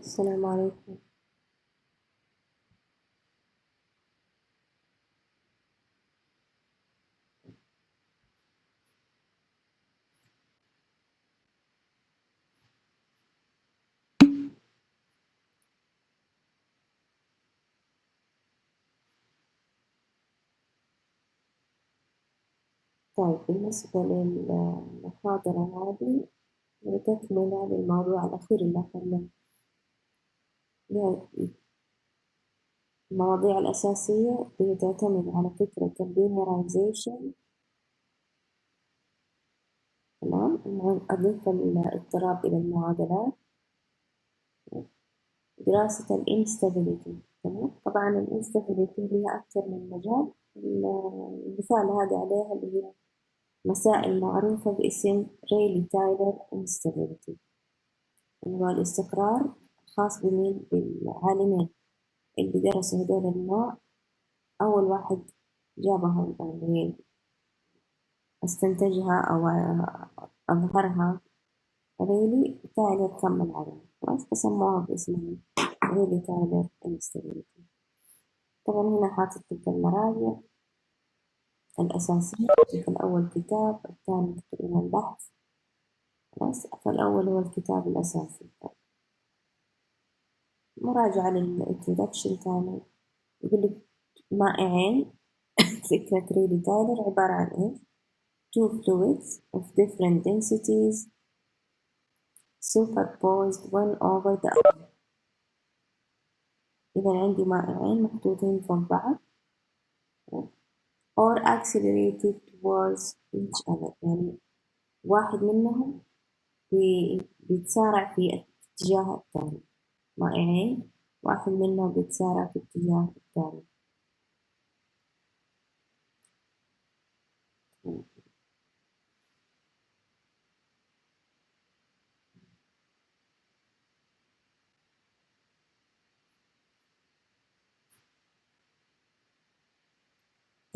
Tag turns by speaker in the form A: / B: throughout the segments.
A: السلام عليكم. طيب بالنسبة للمحاضرة هذه تكملة للموضوع الأخير اللي أخذناه، يعني المواضيع الأساسية اللي تعتمد على فكرة البيمرايزيشن. تمام، أضيف الاضطراب إلى المعادلات، دراسة الانستابيليتي. تمام، طبعا الانستابيليتي هي أكثر من مجال. المثال هذا عليها اللي هي مسائل معروفة باسم ريلي تايلر انستابيليتي، هو الاستقرار خاص بمين؟ بالعالمين اللي درسوا هدول النوع. أول واحد جابها يعني استنتجها أو أظهرها ريلي تايلر، كمل عليها خلاص فسموها باسم ريلي تايلر انستابيليتي. طبعا هنا حاطط لك المراجع الأساسية، الأول كتاب، الثاني تقريبا بحث. خلاص فالأول هو الكتاب الأساسي. مراجعة للإنترودكشن تاني، يقول لك مائعين فكرة ريلي تايلر عبارة عن إيش؟ two fluids of different densities superposed one over the other. إذا عندي مائعين محطوطين فوق بعض or accelerated towards each other، يعني واحد منهم بيتسارع في اتجاه الثاني. مائعين واحد منهم بيتسارع في اتجاه الثاني.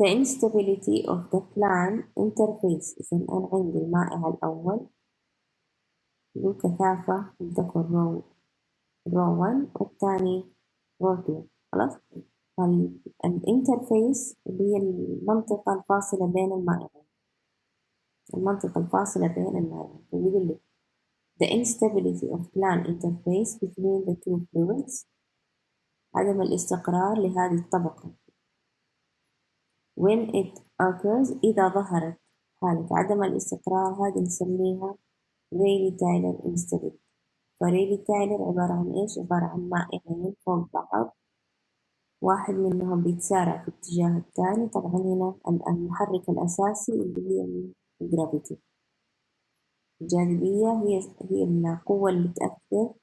A: The instability of the plan interface. إذا أنا عندي المائع الأول له كثافة تكون رو 1 والثاني رو 2. خلاص، الانترفيس اللي هي المنطقة الفاصلة بين المائعين، المنطقة الفاصلة بين المائعين. فبيقول لك the instability of plan interface between the two fluids، عدم الاستقرار لهذه الطبقة. when it occurs، إذا ظهرت حالة عدم الاستقرار هذه نسميها ريلي تايلر instability. فريلي تايلر عبارة عن إيش؟ عبارة عن مائعين فوق بعض، واحد منهم بيتسارع في اتجاه الثاني. طبعا هنا المحرك الأساسي اللي هي الجرافيتي، الجاذبية هي القوة اللي تأثر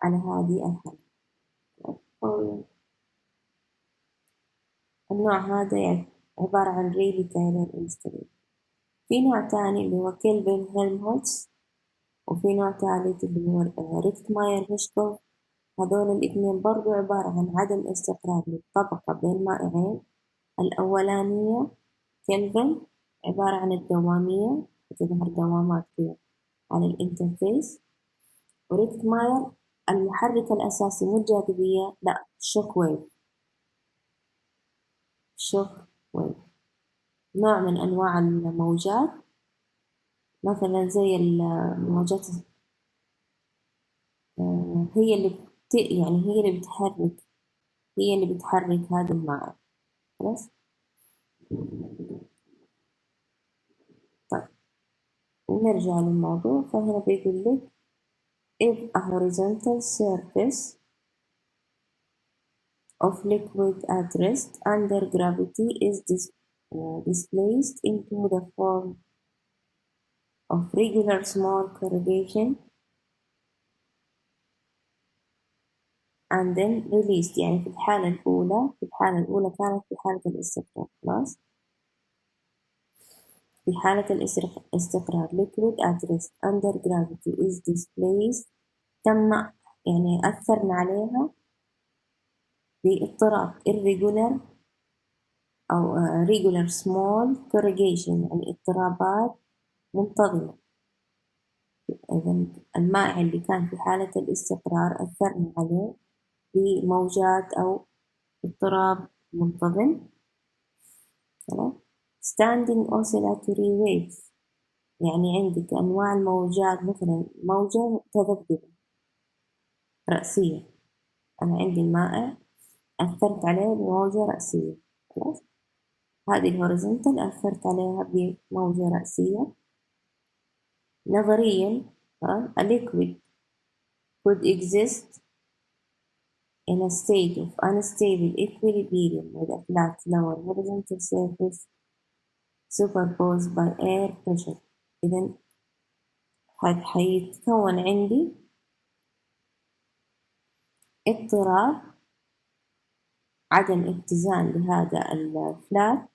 A: على هذه الحالة. النوع هذا يعني عبارة عن ريلي تايلر انستابيليتي. في نوع تاني اللي هو كيلفين هيلمهولتز، وفي نوع ثالث اللي هو ريكتماير هيشكوف. هذول الاثنين برضو عبارة عن عدم استقرار للطبقة بين مائعين. الأولانية كيلفين عبارة عن الدوامية، تظهر دوامات كده على الانترفيس. وريكتماير المحرك الأساسي مو الجاذبية، لا، شوك ويف. شوك ويف نوع من أنواع الموجات، مثلا زي الموجات هي اللي يعني هي اللي بتحرك هذا المائع. خلاص، طيب ونرجع للموضوع. فهنا بيقول لك if a horizontal surface of liquid at rest under gravity is displaced into the form of regular small corrugation and then released. يعني في الحالة الأولى كانت في حالة الاستقرار. خلاص، في حالة الاستقرار liquid at rest under gravity is displaced، تم يعني أثرنا عليها باضطراب irregular أو regular small corrugation، يعني اضطرابات منتظمة إذا المائع اللي كان في حالة الاستقرار أثرنا عليه بموجات أو اضطراب منتظم. standing oscillatory waves يعني عندك أنواع الموجات، مثلا موجة متذبذبة رأسية، أنا عندي المائع أثرت عليه بموجة رأسية، خلاص. هذه الهوريزونتال أثرت عليها بموجة رأسية. نظريا a liquid could exist in a state of unstable equilibrium with a flat lower horizontal surface superposed by air pressure. إذا حيتكون عندي اضطراب عدم اتزان لهذا الفلات.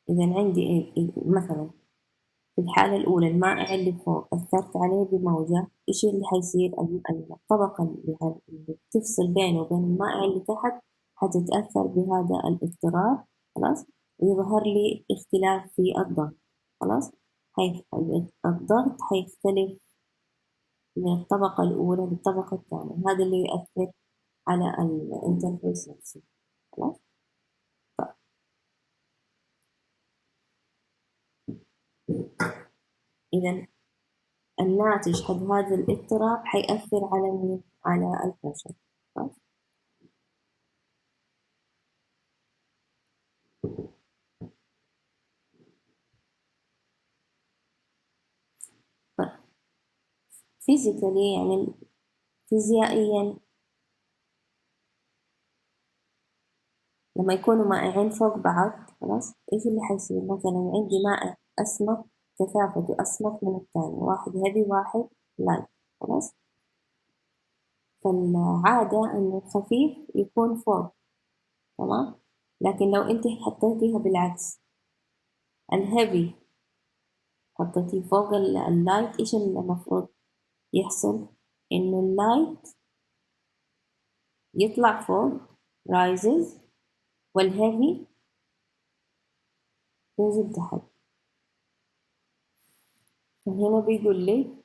A: إذا عندي مثلا في الحالة الأولى المائع اللي فوق أثرت عليه بموجة، إيش اللي حيصير؟ الطبقة اللي بتفصل بينه وبين المائع اللي تحت حتتأثر بهذا الاضطراب، خلاص، ويظهر لي اختلاف في الضغط، خلاص. الضغط حيختلف من الطبقة الأولى للطبقة الثانية، هذا اللي يؤثر على الانترفيس نفسه، خلاص. إذا الناتج حق هذا الاضطراب حيأثر على مين؟ على البشر. فيزيكالي يعني فيزيائيا لما يكونوا مائعين فوق بعض، خلاص، ايش اللي حيصير؟ مثلا عندي مائع اسمك كثافته اسمك من الثاني، واحد هيفي واحد لايت، خلاص. فالعادة انه الخفيف يكون فوق، تمام. لكن لو انت حطيتيها بالعكس، الهيفي حطيتيه فوق اللايت، ايش اللي المفروض يحصل؟ انه اللايت يطلع فوق rises والهيفي ينزل تحت. فهنا بيقول لي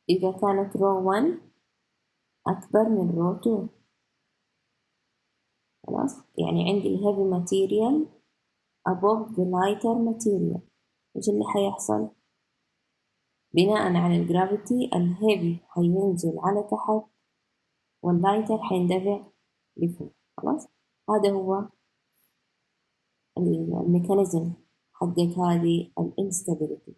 A: إذا كانت رو 1 أكبر من رو 2، خلاص، يعني عندي الهيفي ماتيريال above the lighter material، إيش اللي حيحصل؟ بناء على الجرافيتي الهيفي حينزل على تحت واللايتر حيندفع لفوق، خلاص. هذا هو الميكانيزم حقت هذه الانستابيليتي.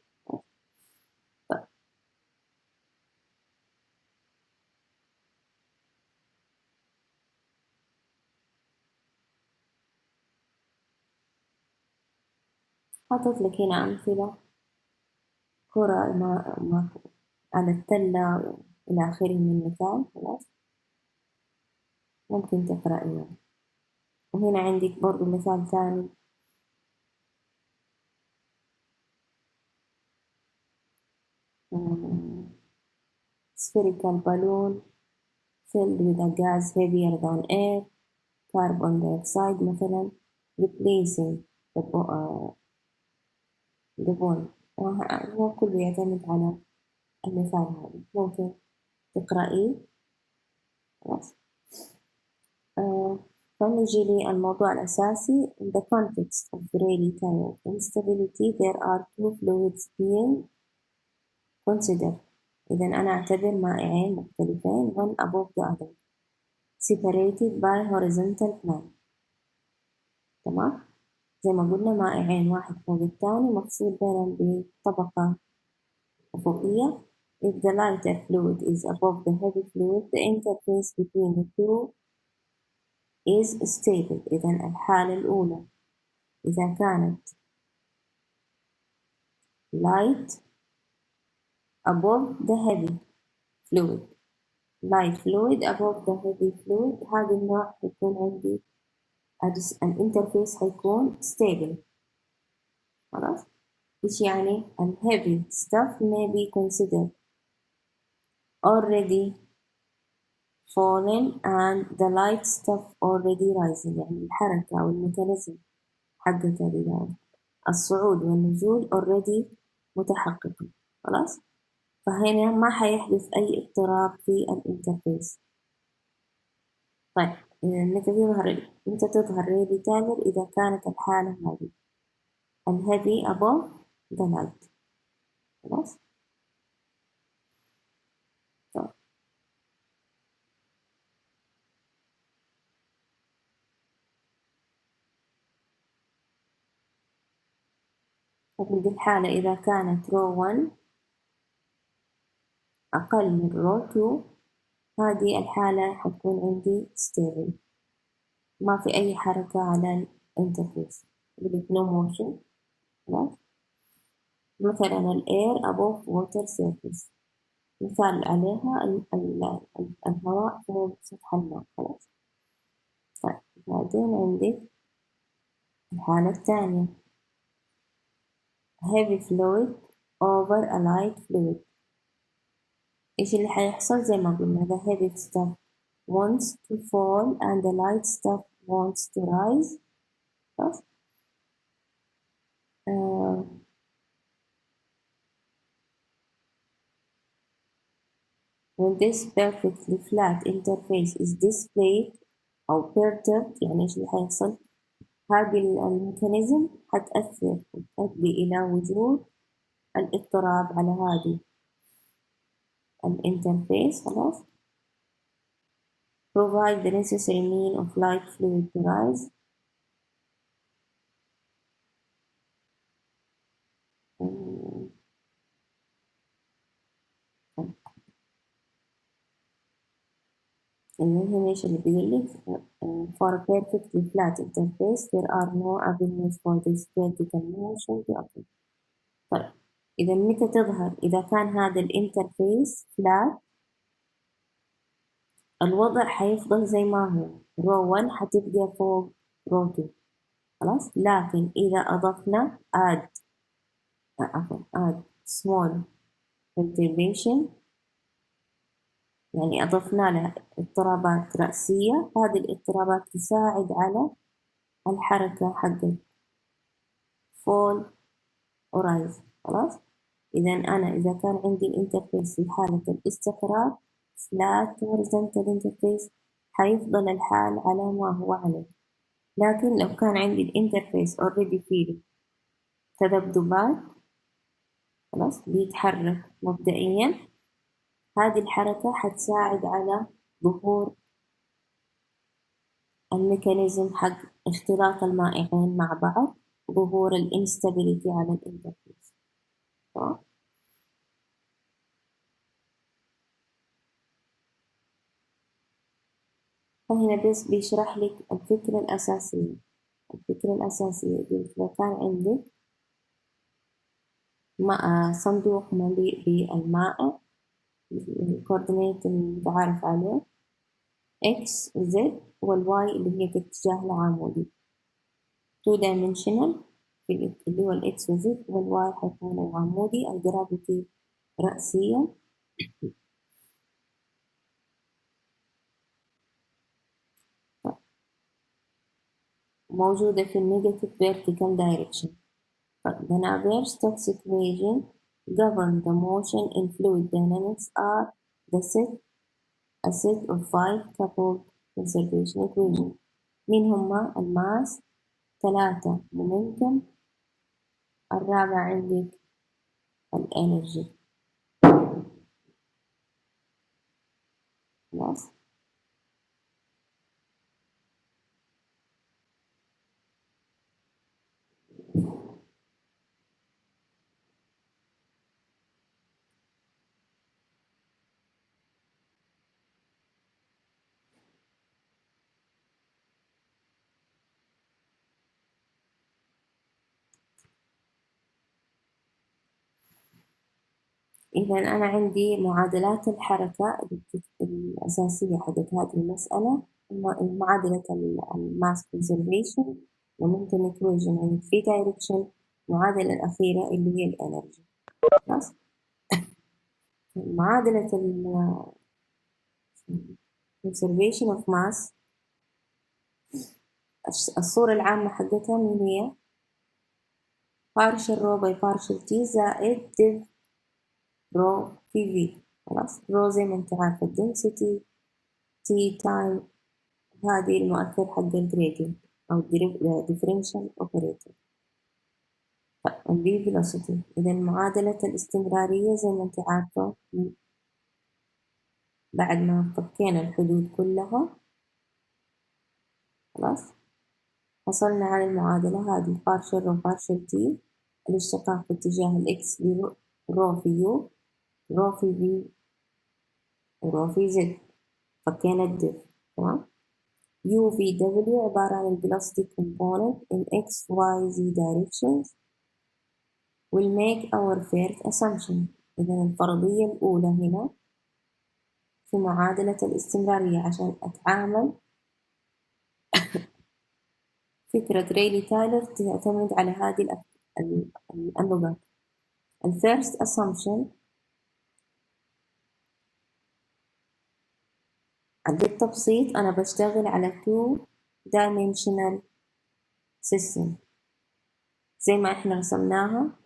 A: حطيت لك هنا أمثلة، كرة على التلة إلى آخره من مثال، خلاص، ممكن تقرأيه. وهنا عندك برضو مثال ثاني، spherical balloon filled with a gas heavier than air, carbon dioxide مثلا, replacing the bone. هو كله يعتمد على المثال هذا، ممكن تقرأيه، خلاص. فنجي للموضوع الأساسي. In the context of Rayleigh tire instability there are two fluids being considered. إذا أنا أعتبر مائعين مختلفين one above the other separated by horizontal plane، تمام. زي ما قلنا مائعين واحد فوق الثاني مفصول بينهم بطبقة أفقية. If the lighter fluid is above the heavy fluid the interface between the two is stable. إذا الحالة الأولى إذا كانت light above the heavy fluid، light fluid above the heavy fluid، هذا النوع يكون عندي الانترفيس هيكون stable، خلاص. إيش يعني؟ heavy stuff may be considered already falling and the light stuff already rising، يعني الحركة أو الميكانيزم حقت الصعود والنزول already متحققة، خلاص. فهنا ما حيحدث أي اضطراب في الانترفيس. طيب متى تظهر ريلي تايلر؟ إذا كانت الحالة هذه الهيفي above the light. خلاص. وفي الحالة إذا كانت row 1 أقل من row 2، هذه الحالة حتكون عندي stable، ما في أي حركة على الانترفيس، no motion. خلاص. مثلا ال air above water surface، مثال عليها الهواء فوق سطح الماء. خلاص. طيب بعدين عندك الحالة الثانية heavy fluid over a light fluid. إيش اللي حيحصل؟ زي ما قلنا the heavy stuff wants to fall and the light stuff wants to rise. خلاص. When this perfectly flat interface is displayed أو perturbed، يعني إيش اللي حيحصل؟ هذه الميكانيزم حتأثر وتؤدي إلى وجود الاضطراب على هذه الانترفيس. خلاص. Provide the necessary mean of light fluid to rise. هنا إيش اللي بيقول لك؟ for a perfectly flat interface there are no avenues for this vertical motion to occur. طيب إذا متى تظهر؟ إذا كان هذا الانترفيس flat الوضع حيفضل زي ما هو، row 1 حتبقى فوق row 2. خلاص. لكن إذا أضفنا add small perturbation، يعني أضفنا له اضطرابات رأسية، هذه الاضطرابات تساعد على الحركة حقت fall و rise. خلاص. إذا كان عندي الانترفيس في حالة الاستقرار flat horizontal interface حيفضل الحال على ما هو عليه. لكن لو كان عندي الانترفيس already فيه تذبذبات، خلاص، بيتحرك مبدئيا، هذه الحركة حتساعد على ظهور الميكانيزم حق اختلاط المائعين مع بعض، ظهور الانستابيليتي على الانترفيس. فهنا بس بيشرح لك الفكرة الأساسية. لو كان عندك صندوق مليء بالماء، الكوردينيت المتعارف عليه X و Z والY اللي هي في الاتجاه العمودي 2 dimensional اللي هو ال X و Z، والY حيكون العمودي، الجرافيتي رأسية. موجودة في negative vertical direction. The Navier-Stokes equation govern the motion in fluid dynamics are a set of 5 coupled conservation equations. مين هما؟ الماس، 3 momentum، الرابع عندك الانرجي. خلاص. إذا أنا عندي معادلات الحركة الأساسية حقت هذه المسألة، معادلة الماس conservation، momentum equation in 3 direction، المعادلة الأخيرة اللي هي الانرجي. خلاص. معادلة conservation of mass الصورة العامة حقتها من هي partial rho by partial t زائد div رو في في. خلاص، رو زي ما انت عارفة density t time، هذه المؤثر حق الجريدينت أو differential operator. v velocity، إذا معادلة الاستمرارية زي ما انت عارفة بعد ما فكينا الحدود كلها خلاص حصلنا على المعادلة هذه partial رو partial t، الاشتقاق في اتجاه الإكس رو في يو، رو في في، ورو في زد. فكينا الدف. تمام. يو في دبليو عبارة عن velocity component in x, y, z directions will make our first assumption. إذا الفرضية الأولى هنا في معادلة الاستمرارية عشان أتعامل فكرة ريلي تايلر تعتمد على هذه النقاط. الفيرست assumption بالتبسيط أنا بشتغل على 2 dimensional system زي ما إحنا رسمناها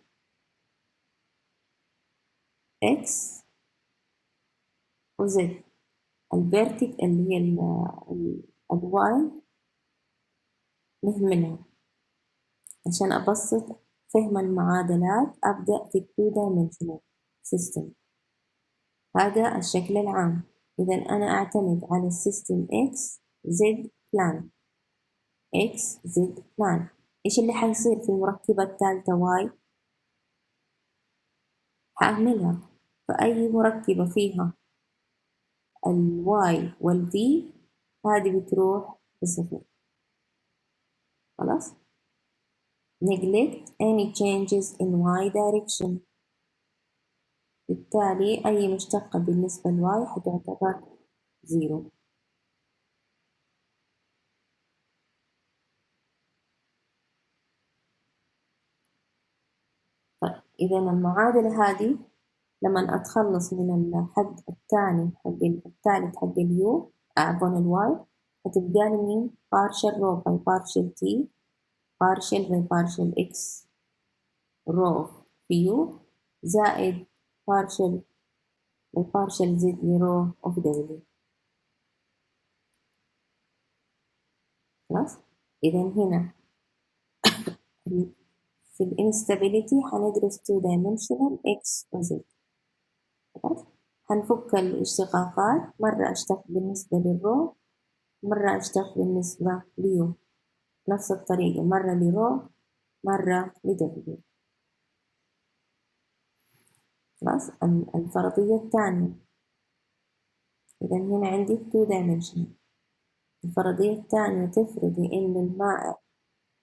A: x و z. الفيرتيك اللي هي الواي نهملها عشان أبسط فهم المعادلات. أبدأ في 2 dimensional system. هذا الشكل العام. إذا أنا أعتمد على السيستم x z plan. x z plan. إيش اللي حيصير في المركبة الثالثة y؟ هأهملها، فأي مركبة فيها الواي والفي هذه بتروح بصفر. خلاص. neglect any changes in y direction. بالتالي أي مشتقة بالنسبة لواي حتعتبر زيرو. طيب إذا المعادلة هذه لما أتخلص من الحد الثاني الثالث حق اليو عفوا الواي هتبقى لي مين؟ partial rho by partial t partial by partial x rho في يو زائد partial by partial z rho of w. خلاص. إذا هنا في الانستابيليتي هندرس 2 dimensional x و z. خلاص. هنفك الاشتقاقات، مرة أشتق بالنسبة للرو، مرة أشتق بالنسبة ليو، نفس الطريقة، مرة لرو مرة لدبليو. خلاص. الفرضية الثانية، إذا هنا عندي 2 dimensional. الفرضية الثانية تفرضي إن المائع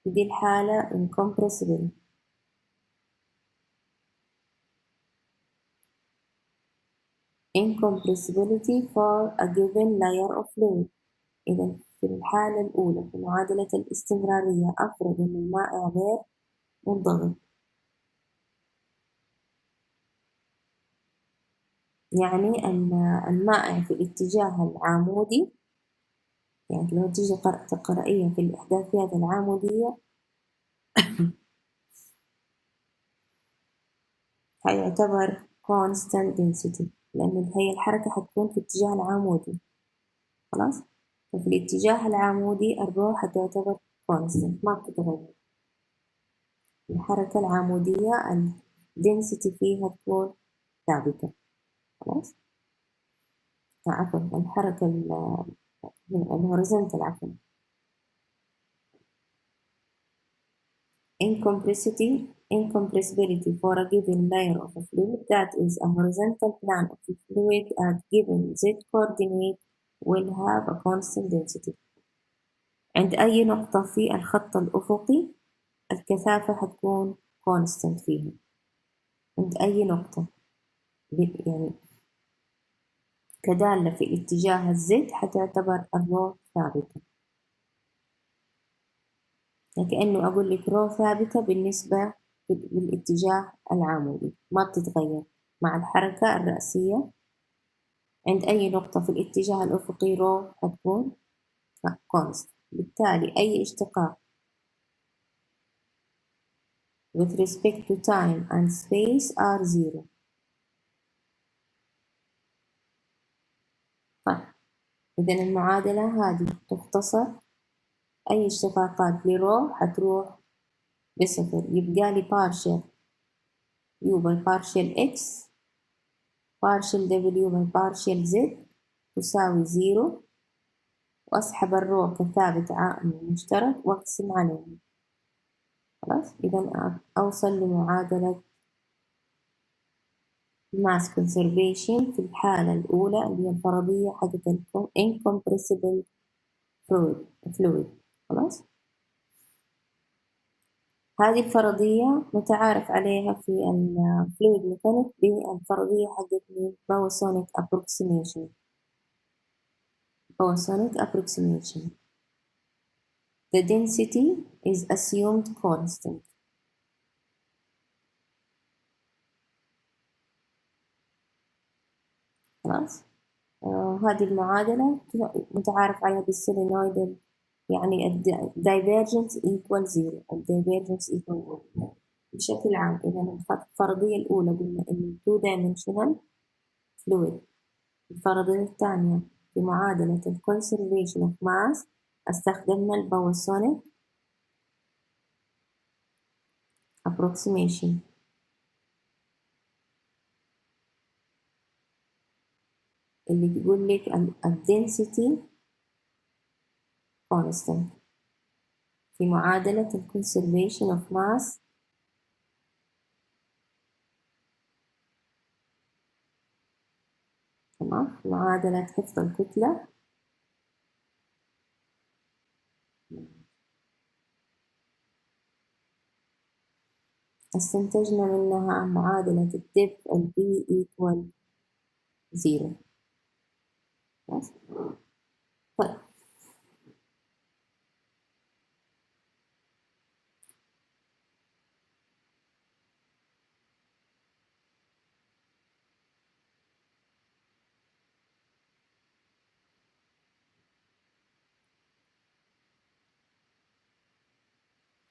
A: في دي الحالة incompressible. incompressibility for a given layer of fluid. إذا في الحالة الأولى في معادلة الاستمرارية أفرض إن المائع غير منضغط. يعني أن المائع في الاتجاه العمودي، يعني لو تيجي قرائية في الإحداثيات العمودية هيعتبر constant density، لأن هي الحركة حتكون في الاتجاه العمودي. خلاص. ففي الاتجاه العمودي الرو حتعتبر constant ما بتتغير. الحركة العمودية الدنسيتي فيها تكون ثابتة. خلاص. عفوا الحركة الهوريزونتال عفوا. incompressibility for a given layer of a fluid that is a horizontal plane of the fluid at given z coordinate will have a constant density. عند أي نقطة في الخط الأفقي الكثافة هتكون constant فيها. عند أي نقطة يعني كدالة في اتجاه الزد حتعتبر الرو ثابتة. يعني كأنه أقول لك رو ثابتة بالنسبة بالاتجاه العمودي ما بتتغير مع الحركة الرأسية. عند أي نقطة في الاتجاه الأفقي رو هتكون constant. بالتالي أي اشتقاق with respect to time and space are zero. إذا المعادلة هذه تختصر أي اشتقاقات لرو حتروح بصفر، يبقى لي partial u by partial x partial w by partial z تساوي 0، وأسحب الرو كثابت عائم مشترك وأقسم عليه. خلاص، إذا أوصل لمعادلة mass conservation في الحالة الأولى اللي هي الفرضية حقت incompressible fluid. خلاص، هذه الفرضية متعارف عليها في الفلويد ميكانيك بالفرضية حقت بواسونيك approximation. Bosonic approximation. The density is assumed constant. خلاص، هذه المعادلة متعارف عليها بالسولينويدال، يعني divergence equal 0 divergence equal 1 بشكل عام. إذا الفرضية الأولى قلنا إن 2 dimensional fluid. الفرضية الثانية في معادلة ال conservation of mass استخدمنا البواسونيك approximation اللي تقول لك ال density constant في معادلة ال conservation of mass. تمام، معادلة حفظ الكتلة استنتجنا منها معادلة الدفء ال B equal 0. طيب،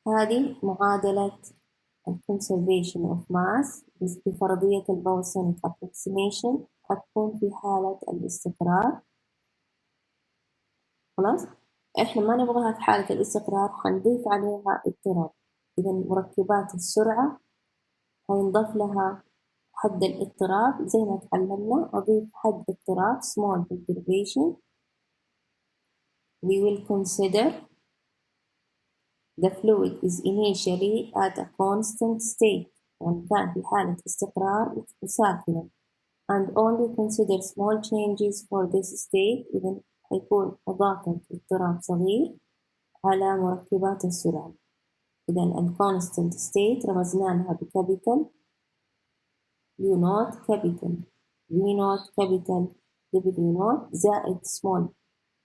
A: هذه معادلة conservation of mass بفرضية البواسونيك approximation حتكون في حالة الاستقرار. خلاص، احنا ما نبغاها في حالة الاستقرار، حنضيف عليها اضطراب. إذا مركبات السرعة هينضاف لها حد الاضطراب زي ما تعلمنا. أضيف حد اضطراب small perturbation. We will consider the fluid is initially at a constant state، يعني كان في حالة استقرار وساكنة، and only consider small changes for this state. إذا حيكون إضافة اضطراب صغير على مركبات السرعة. إذا ال constant state رمزنا لها بكابيتال U naught capital V naught capital W naught زائد small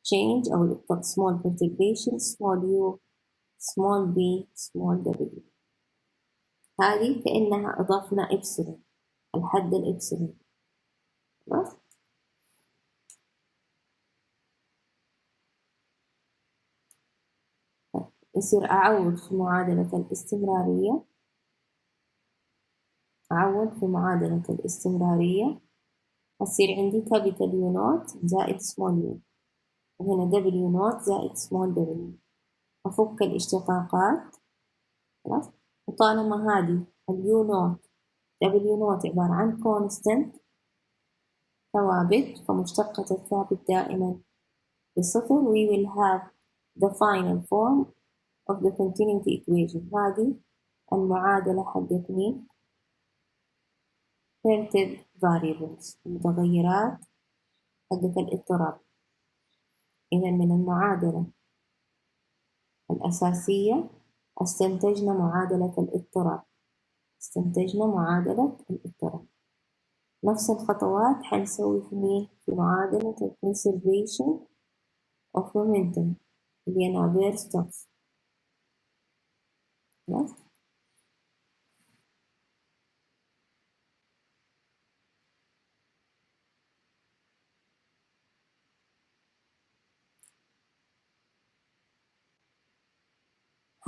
A: change أو small perturbation small u small b small w. هذه كأنها أضفنا إبسلون، الحد الإبسلون. خلاص، يصير أعوض في معادلة الاستمرارية. أعوض في معادلة الاستمرارية هتصير عندي كابيتال يو نوت زائد سمول يو، وهنا دبليو نوت زائد سمول دبليو. أفك الاشتقاقات. خلاص، وطالما هذه اليو نوت دبليو نوت عبارة عن كونستنت ثوابت، فمشتقة الثابت دائما بصفر. we will have the final form of the continuity equation. هذه المعادلة حقت مين؟ perturb variables، المتغيرات حقت الاضطراب. إذا من المعادلة الأساسية استنتجنا معادلة الاضطراب. استنتجنا معادلة الاضطراب. نفس الخطوات حنسوي في مين؟ في معادلة ال conservation of momentum اللي هي نافير-ستوكس. خلاص،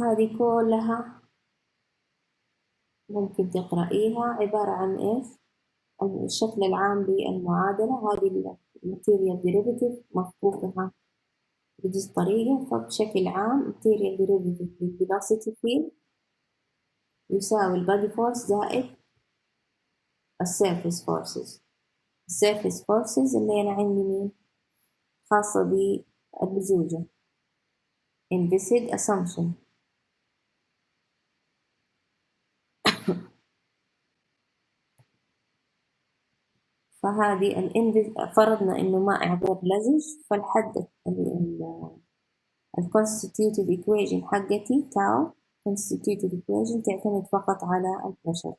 A: هذه كلها ممكن تقرأيها، عبارة عن إيش؟ الشكل العام للمعادلة. هذه material derivative مفكوكها بهذه الطريقة. فبشكل عام material derivative للvelocity field يساوي البادي فورس زائد السيرفيس فورسز. السيرفيس فورسز اللي أنا عندي مين؟ خاصة باللزوجة implicit assumption. فهذه فرضنا إنه ماء عبر لزج، فالحد ال constitutive equation حقتي تاو constitutive equation تعتمد فقط على البريشر.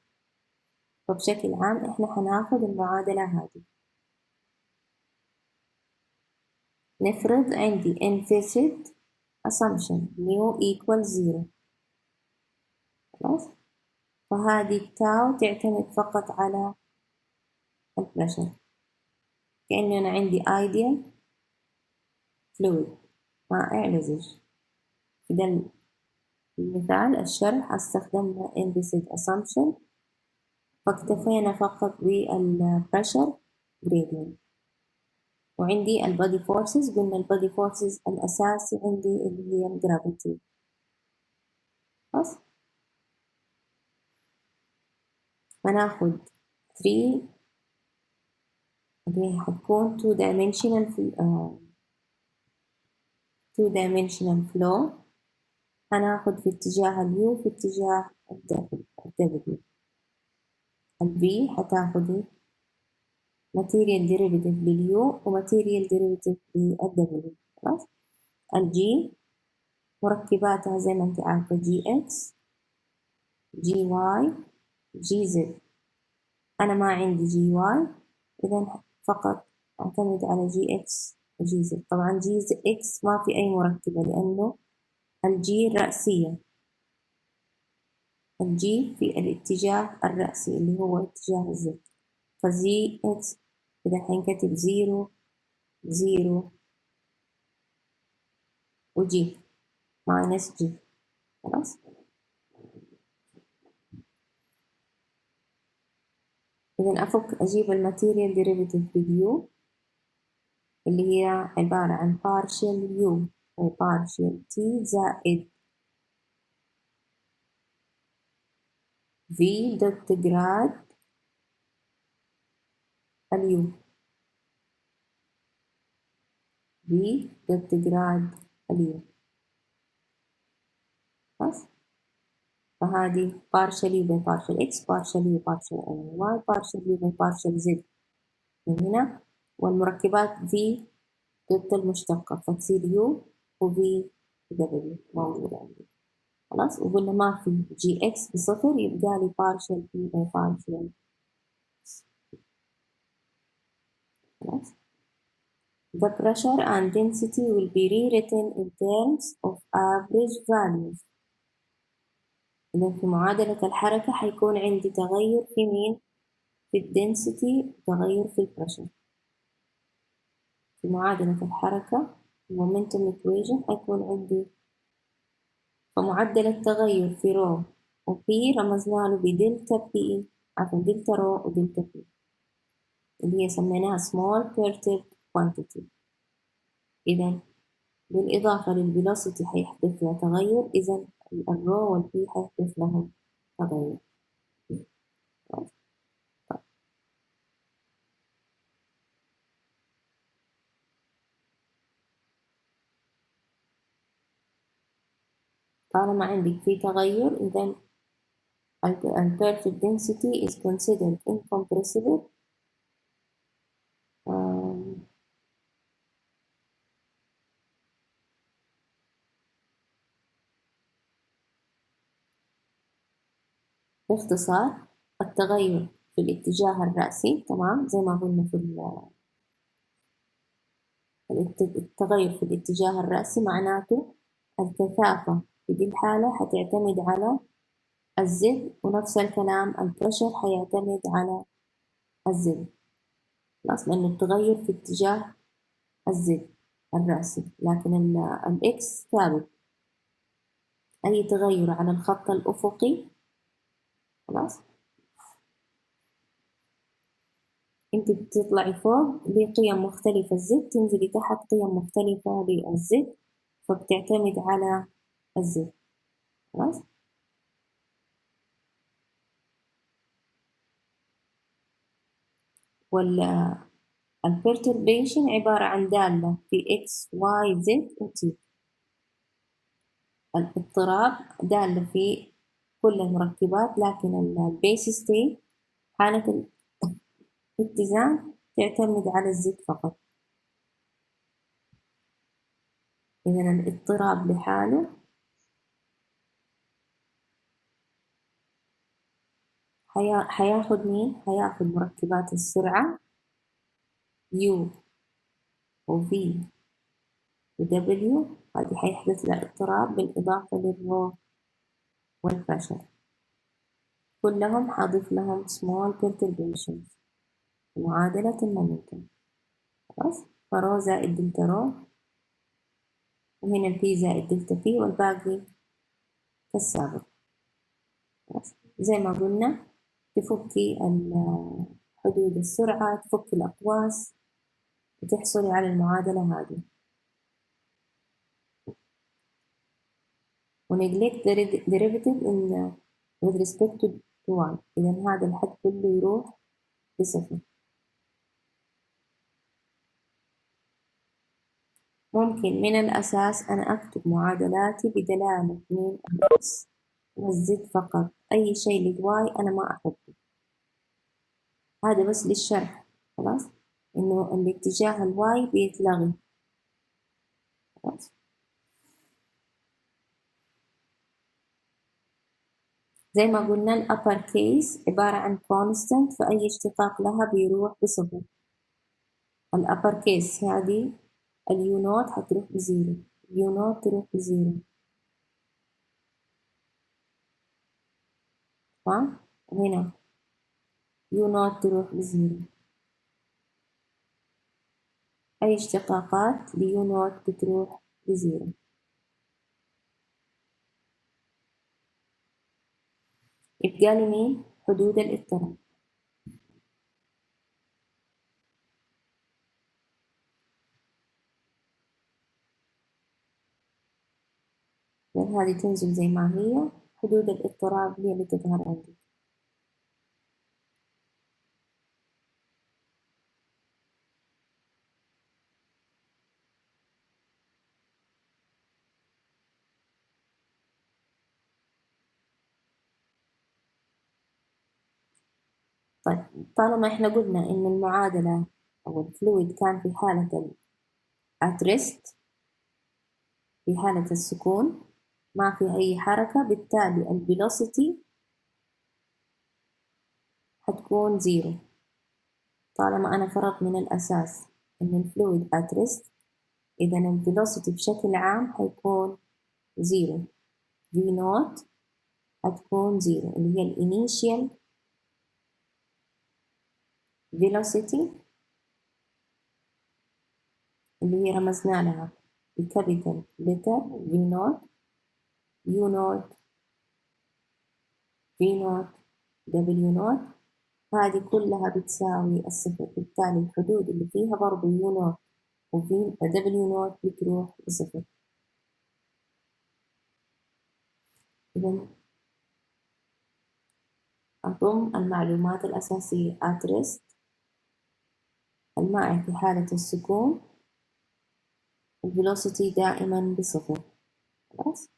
A: فبشكل عام إحنا حناخد المعادلة هذه. نفرض عندي implicit assumption mu equal 0. خلاص؟ فهذه التاو تعتمد فقط على البريشر، كأنه أنا عندي ideal fluid مائع لزج. إذا المثال الشرح استخدمنا implicit assumption، فاكتفينا فقط بالpressure gradient. وعندي البادي فورسز، قلنا البادي فورسز الأساسي عندي اللي هي الجرافيتي. خلاص؟ هناخد 3 اللي هي حتكون 2 dimensional flow. هناخد في اتجاه اليو في اتجاه الدبليو. البي هتاخدي material derivative لليو وماتيريال derivative للدبليو. خلاص؟ الجي مركباتها زي ما انت عارفة جي اكس جي واي جي زد. أنا ما عندي جي واي، إذا فقط أعتمد على جي اكس وجي زد. طبعا جي اكس ما في أي مركبة لأنه الجي الرأسية، الجي في الاتجاه الرأسي اللي هو اتجاه الزد. فجي اكس إذا حنكتب 0 0 وجي ماينس جي. خلاص؟ إذا أفك أجيب الماتيريال ديريفيتيف باليو اللي هي عبارة عن partial u و partial t زائد v دوت جراد اليو v دوت جراد اليو. خلاص؟ فهذه partial u by partial x partial u partial y partial u by partial z من هنا، والمركبات v ضد المشتقة فتصير u و v w موجودة عندي. خلاص؟ وقلنا ما في جي اكس بصفر، يبقى لي partial p by partial. خلاص؟ The pressure and density will be rewritten in terms of average values. إذا في معادلة الحركة حيكون عندي تغير في مين؟ في الدنسيتي، تغير في البريشر. في معادلة الحركة momentum equation حيكون عندي فمعدل التغير في رو و P رمزنا له بدلتا P، عفوا دلتا رو ودلتا P اللي هي سميناها small perturbed quantity. إذا بالإضافة للفيلوسيتي حيحدث لها تغير، إذا الرو والبي حيحدث لهم تغير. طالما عندك في تغير، إذا perfect density is considered incompressible باختصار التغير في الاتجاه الرأسي، تمام زي ما قلنا في التغير في الاتجاه الرأسي معناته الكثافة في دي الحالة حتعتمد على الزد، ونفس الكلام البريشر حيعتمد على الزد. خلاص؟ لأنه التغير في اتجاه الزد الرأسي، لكن الإكس ثابت. أي تغير على الخط الأفقي خلاص انت بتطلعي فوق بقيم مختلفة الزد، تنزلي تحت قيم مختلفة للزد، فبتعتمد على الزد. خلاص. البرتربيشن عبارة عن دالة في x y z و t. الاضطراب دالة في كل المركبات، لكن البيس ستيت حالة الاتزان تعتمد على الزد فقط. إذا الاضطراب لحاله حياخد مين؟ حياخد مركبات السرعة U و V و W، هذه حيحدث لها اضطراب بالإضافة للرو والبريشر، كلهم حاضيف لهم small perturbations في معادلة المومنتوم. خلاص. فرو زائد دلتا رو، وهنا البي زائد دلتا بي، والباقي كالسابق. زي ما قلنا تفكي حدود السرعة، تفكي الأقواس، وتحصلي على المعادلة هذه. ونجلكت derivative in with respect to y، إذا هذا الحد كله يروح بصفر. ممكن من الأساس أنا أكتب معادلاتي بدلالة من الإكس والزد فقط، أي شيء للواي أنا ما أحطه، هذا بس للشرح. خلاص، إنه الاتجاه الواي بيتلغي. خلاص. زي ما قلنا الأبر كيس عبارة عن كونستنت، فأي اشتقاق لها بيروح بصفر. الأبر كيس هذه اليو نوت هتروح بزيرو، اليو نوت تروح بزيرو. تمام. وهنا يو نوت تروح بزيرو. أي اشتقاقات ليو نوت بتروح بزيرو. يبقى لي مين؟ حدود الاضطراب. لأن هذه تنزل زي ما هي، حدود الاضطراب هي اللي تظهر عندي. طيب، طالما احنا قلنا إن المعادلة أو الفلويد كان في حالة at rest، في حالة السكون، ما في أي حركة، بالتالي الفيلوسيتي هتكون زيرو. طالما أنا فرضت من الأساس إن الفلويد at rest، إذا الفيلوسيتي بشكل عام هيكون زيرو. V نوت هتكون زيرو، اللي هي الانيشيال فيلوسيتي اللي هي رمزنا لها بكابيتال لتر V نوت، U نوت، V نوت، W نوت، هذه كلها بتساوي الصفر. بالتالي الحدود اللي فيها برضو U نوت و W نوت بتروح بصفر. إذا أضم المعلومات الأساسية at rest، المائع في حالة السكون الفيلوسيتي دائما بصفر. خلاص.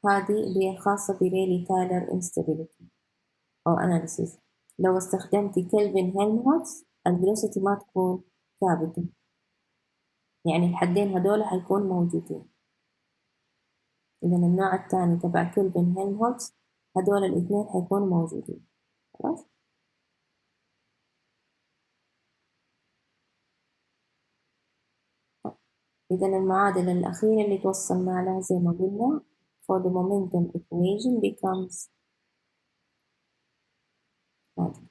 A: هذه اللي هي خاصة بريلي تايلر instability أو analysis. لو استخدمتي كلفن هيلمهولتز الفيلوسيتي ما تكون ثابتة، يعني الحدين هدول هيكون موجودين. إذا النوع الثاني تبع كلفن هيلمهولتز هدول الاثنين هيكونوا موجودين. خلاص. إذا المعادلة الأخيرة اللي توصلنا لها زي ما قلنا for the momentum equation becomes هذه.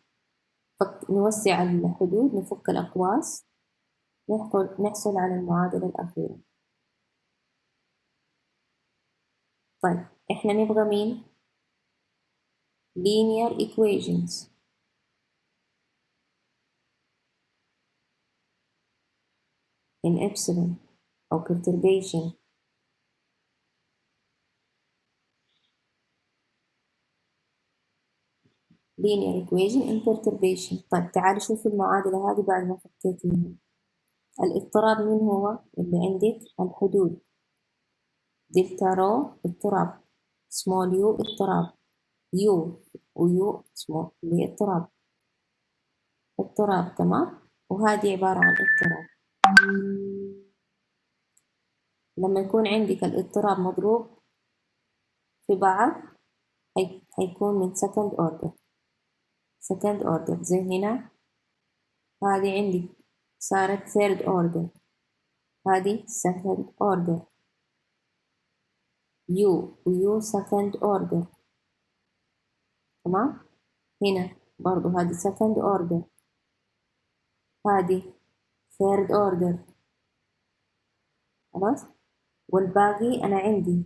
A: نوسع الحدود، نفك الأقواس، نحصل على المعادلة الأخيرة. طيب، إحنا نبغى مين؟ linear equations. in epsilon أو perturbation. linear equation in perturbation. طيب تعالي شوفي المعادلة هذه بعد ما فكيتيها. الاضطراب مين هو؟ اللي عندك الحدود دلتا رو اضطراب، small u اضطراب، u ويو small اللي هي اضطراب تمام، وهذه عبارة عن اضطراب. لما يكون عندك الاضطراب مضروب في بعض هيكون من second order. second order زي هنا هذه عندي صارت third order، هذه second order، U ويو second order تمام. هنا برضو هذه second order، هذه third order خلاص. والباقي أنا عندي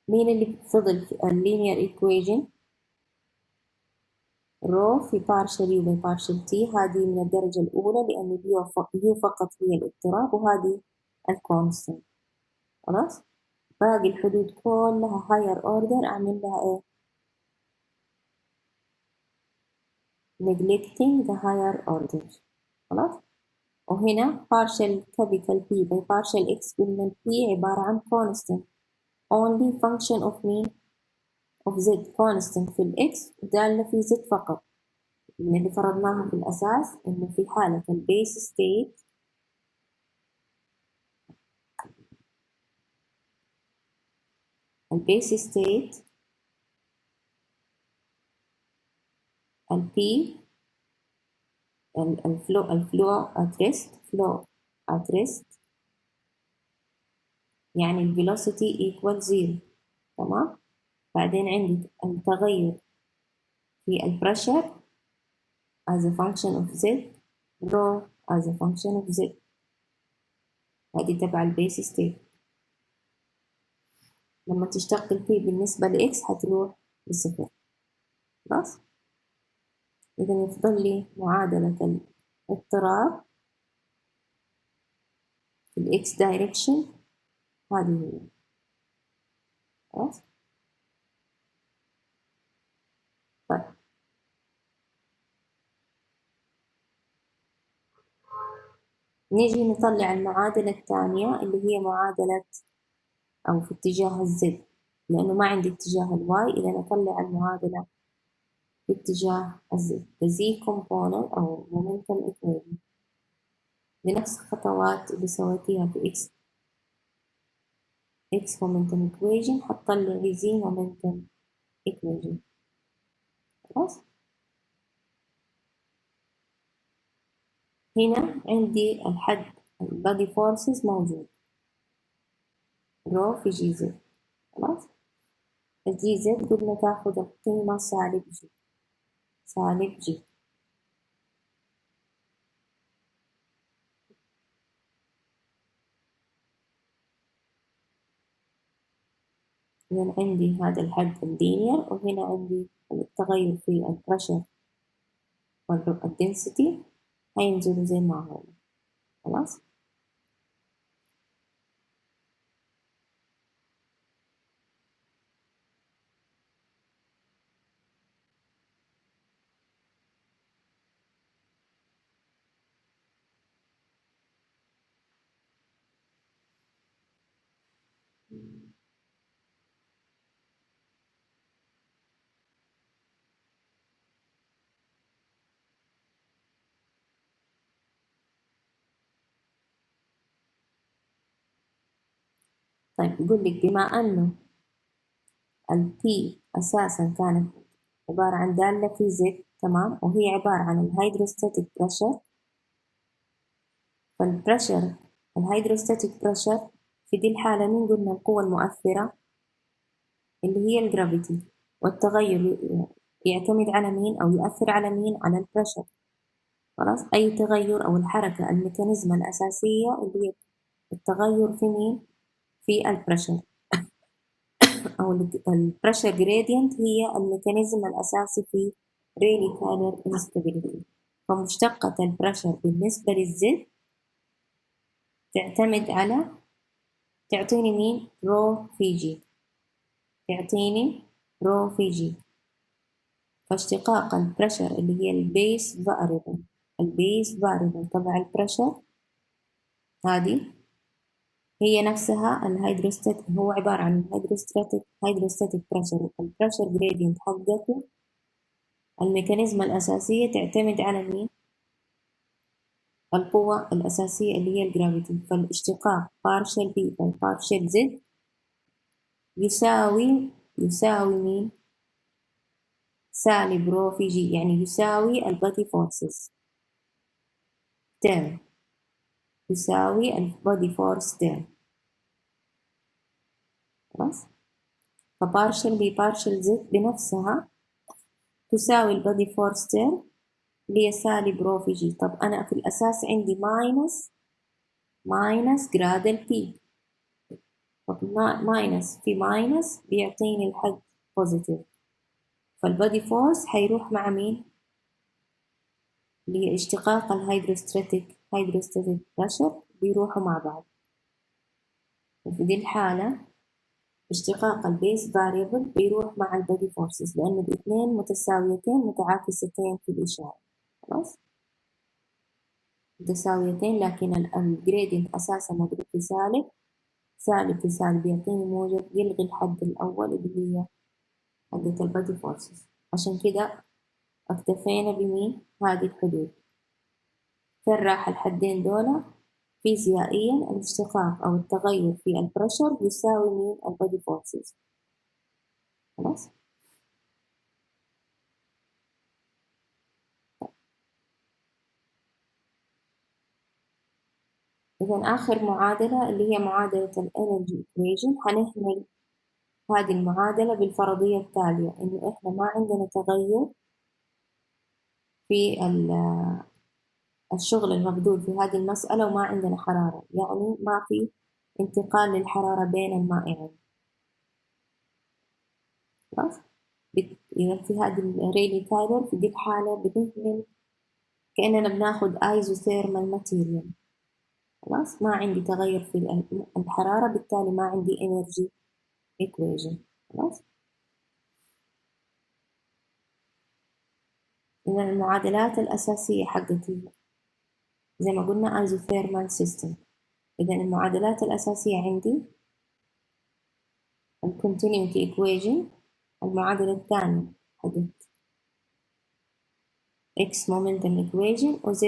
A: مين اللي فضل في linear equation؟ رو في partial u by partial t، هذه من الدرجة الأولى لأن u فقط هي الاضطراب، وهذه الكونستنت خلاص. باقي الحدود كلها higher order أعمل لها إيه؟ neglecting the higher order خلاص. وهنا partial capital P by partial x قلنا P عبارة عن constant only function of مين؟ of z constant في ال x دالة في z فقط. من اللي فرضناها في الأساس إنه في حالة البيس ستيت ال P الفلو at rest يعني ال velocity equal 0 تمام. بعدين عندي التغير في ال pressure as a function of z، rho as a function of z، هذه تبع البيس ستيت. لما تشتق ال P بالنسبة ل x هتروح لصفر خلاص. إذا يفضل لي معادلة الاضطراب في ال x direction هذه هي خلاص. طيب نيجي نطلع المعادلة الثانية اللي هي معادلة أو في اتجاه الزد، لأنه ما عندي اتجاه الواي. إذا نطلع المعادلة في اتجاه الزد z component أو momentum equation بنفس الخطوات اللي سويتيها في x momentum equation حتطلعي z momentum equation خلاص. هنا عندي الحد body forces موجود رو في جي زد خلاص. الجي زد قلنا تاخد القيمة سالب جي. إذا عندي هذا الحد اللينير، وهنا عندي التغير في البريشر والدنسيتي هينزلوا زي ما هو خلاص. طيب يقول لك بما أنه ال P أساسا كانت عبارة عن دالة في Z تمام، وهي عبارة عن الهيدروستاتيك بريشر، فالبريشر الهيدروستاتيك بريشر في دي الحالة مين قلنا القوة المؤثرة اللي هي الجرافيتي، والتغير يعتمد على مين أو يؤثر على مين؟ على البريشر خلاص. أي تغير أو الحركة الميكانيزم الأساسية اللي هي التغير في مين؟ في البريشر أو البريشر جريدينت هي الميكانيزم الأساسي في ريلي تايلر انستابيليتي فمشتقة البريشر بالنسبة للزد تعتمد على تعطيني مين؟ رو في جي، تعطيني رو في جي. فاشتقاق البريشر اللي هي البيس فاريبل، البيس فاريبل تبع البريشر هذه هي نفسها الهيدروستاتيك، هو عبارة عن هيدروستاتيك بريشر. البريشر جريدينت حقته الميكانيزم الأساسية تعتمد على مين؟ القوة الأساسية اللي هي الجرافيتي. فالاشتقاق partial B by partial Z يساوي مين؟ سالب رو في جي، يعني يساوي البادي فورسز تيرم، يساوي البادي فورس تيرم. خلاص؟ فبارشل بي بارشل زد بنفسها تساوي البادي فورس تيرم اللي هي سالب رو في جي. طب أنا في الأساس عندي ماينس جراد البي، طب ماينس في ماينس بيعطيني الحد بوزيتيف، فالبادي فورس حيروح مع مين؟ اللي هي اشتقاق الهيدروستاتيك بريشر بيروحوا مع بعض. وفي دي الحالة اشتقاق البيس فاريبل بيروح مع البادي فورسز لأن الاثنين متساويتين متعاكستين في الإشارة. خلاص؟ متساويتين، لكن الجريدينت أساسا مضروب في سالب في سالب يعطيني موجب، يلغي الحد الأول اللي هي حقة البادي فورسز. عشان كده اكتفينا بمين؟ هذه الحدود. فين راح الحدين دول؟ فيزيائيا الاشتقاق أو التغير في البريشر يساوي مين؟ البادي فورسز. خلاص؟ إذا آخر معادلة اللي هي معادلة الانرجي equation هنهمل هذه المعادلة بالفرضية التالية، إنه إحنا ما عندنا تغير في الشغل المبذول في هذه المسألة وما عندنا حرارة، يعني ما في انتقال للحرارة بين المائعين. خلاص؟ إذا في هذه الريلي تايلر في دي الحالة بنهمل كأننا بناخد ايزوثيرمال ماتيريال. خلاص؟ ما عندي تغير في الحرارة، بالتالي ما عندي energy equation. خلاص؟ إذا المعادلات الأساسية حقتي زي ما قلنا ايزوثيرمال سيستم. إذا المعادلات الأساسية عندي الكونتينيوتي equation، المعادلة الثانية حقت x momentum equation و z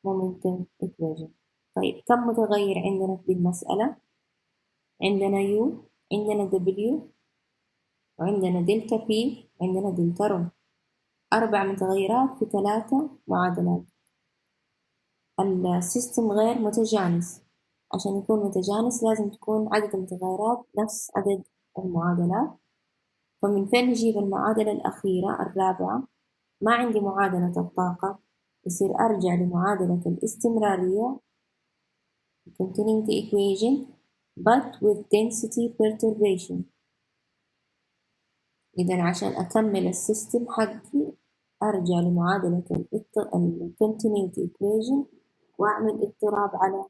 A: momentum equation. طيب كم متغير عندنا في المسألة؟ عندنا u، عندنا w، وعندنا دلتا p، وعندنا دلتا رو. 4 متغيرات في 3 معادلات. السيستم غير متجانس، عشان يكون متجانس لازم تكون عدد المتغيرات نفس عدد المعادلات. فمن فين نجيب المعادلة الأخيرة الرابعة؟ ما عندي معادلة الطاقة، يصير أرجع لمعادلة الاستمرارية continuity equation but with density perturbation. إذا عشان أكمل السيستم حقي أرجع لمعادلة ال continuity equation وأعمل اضطراب على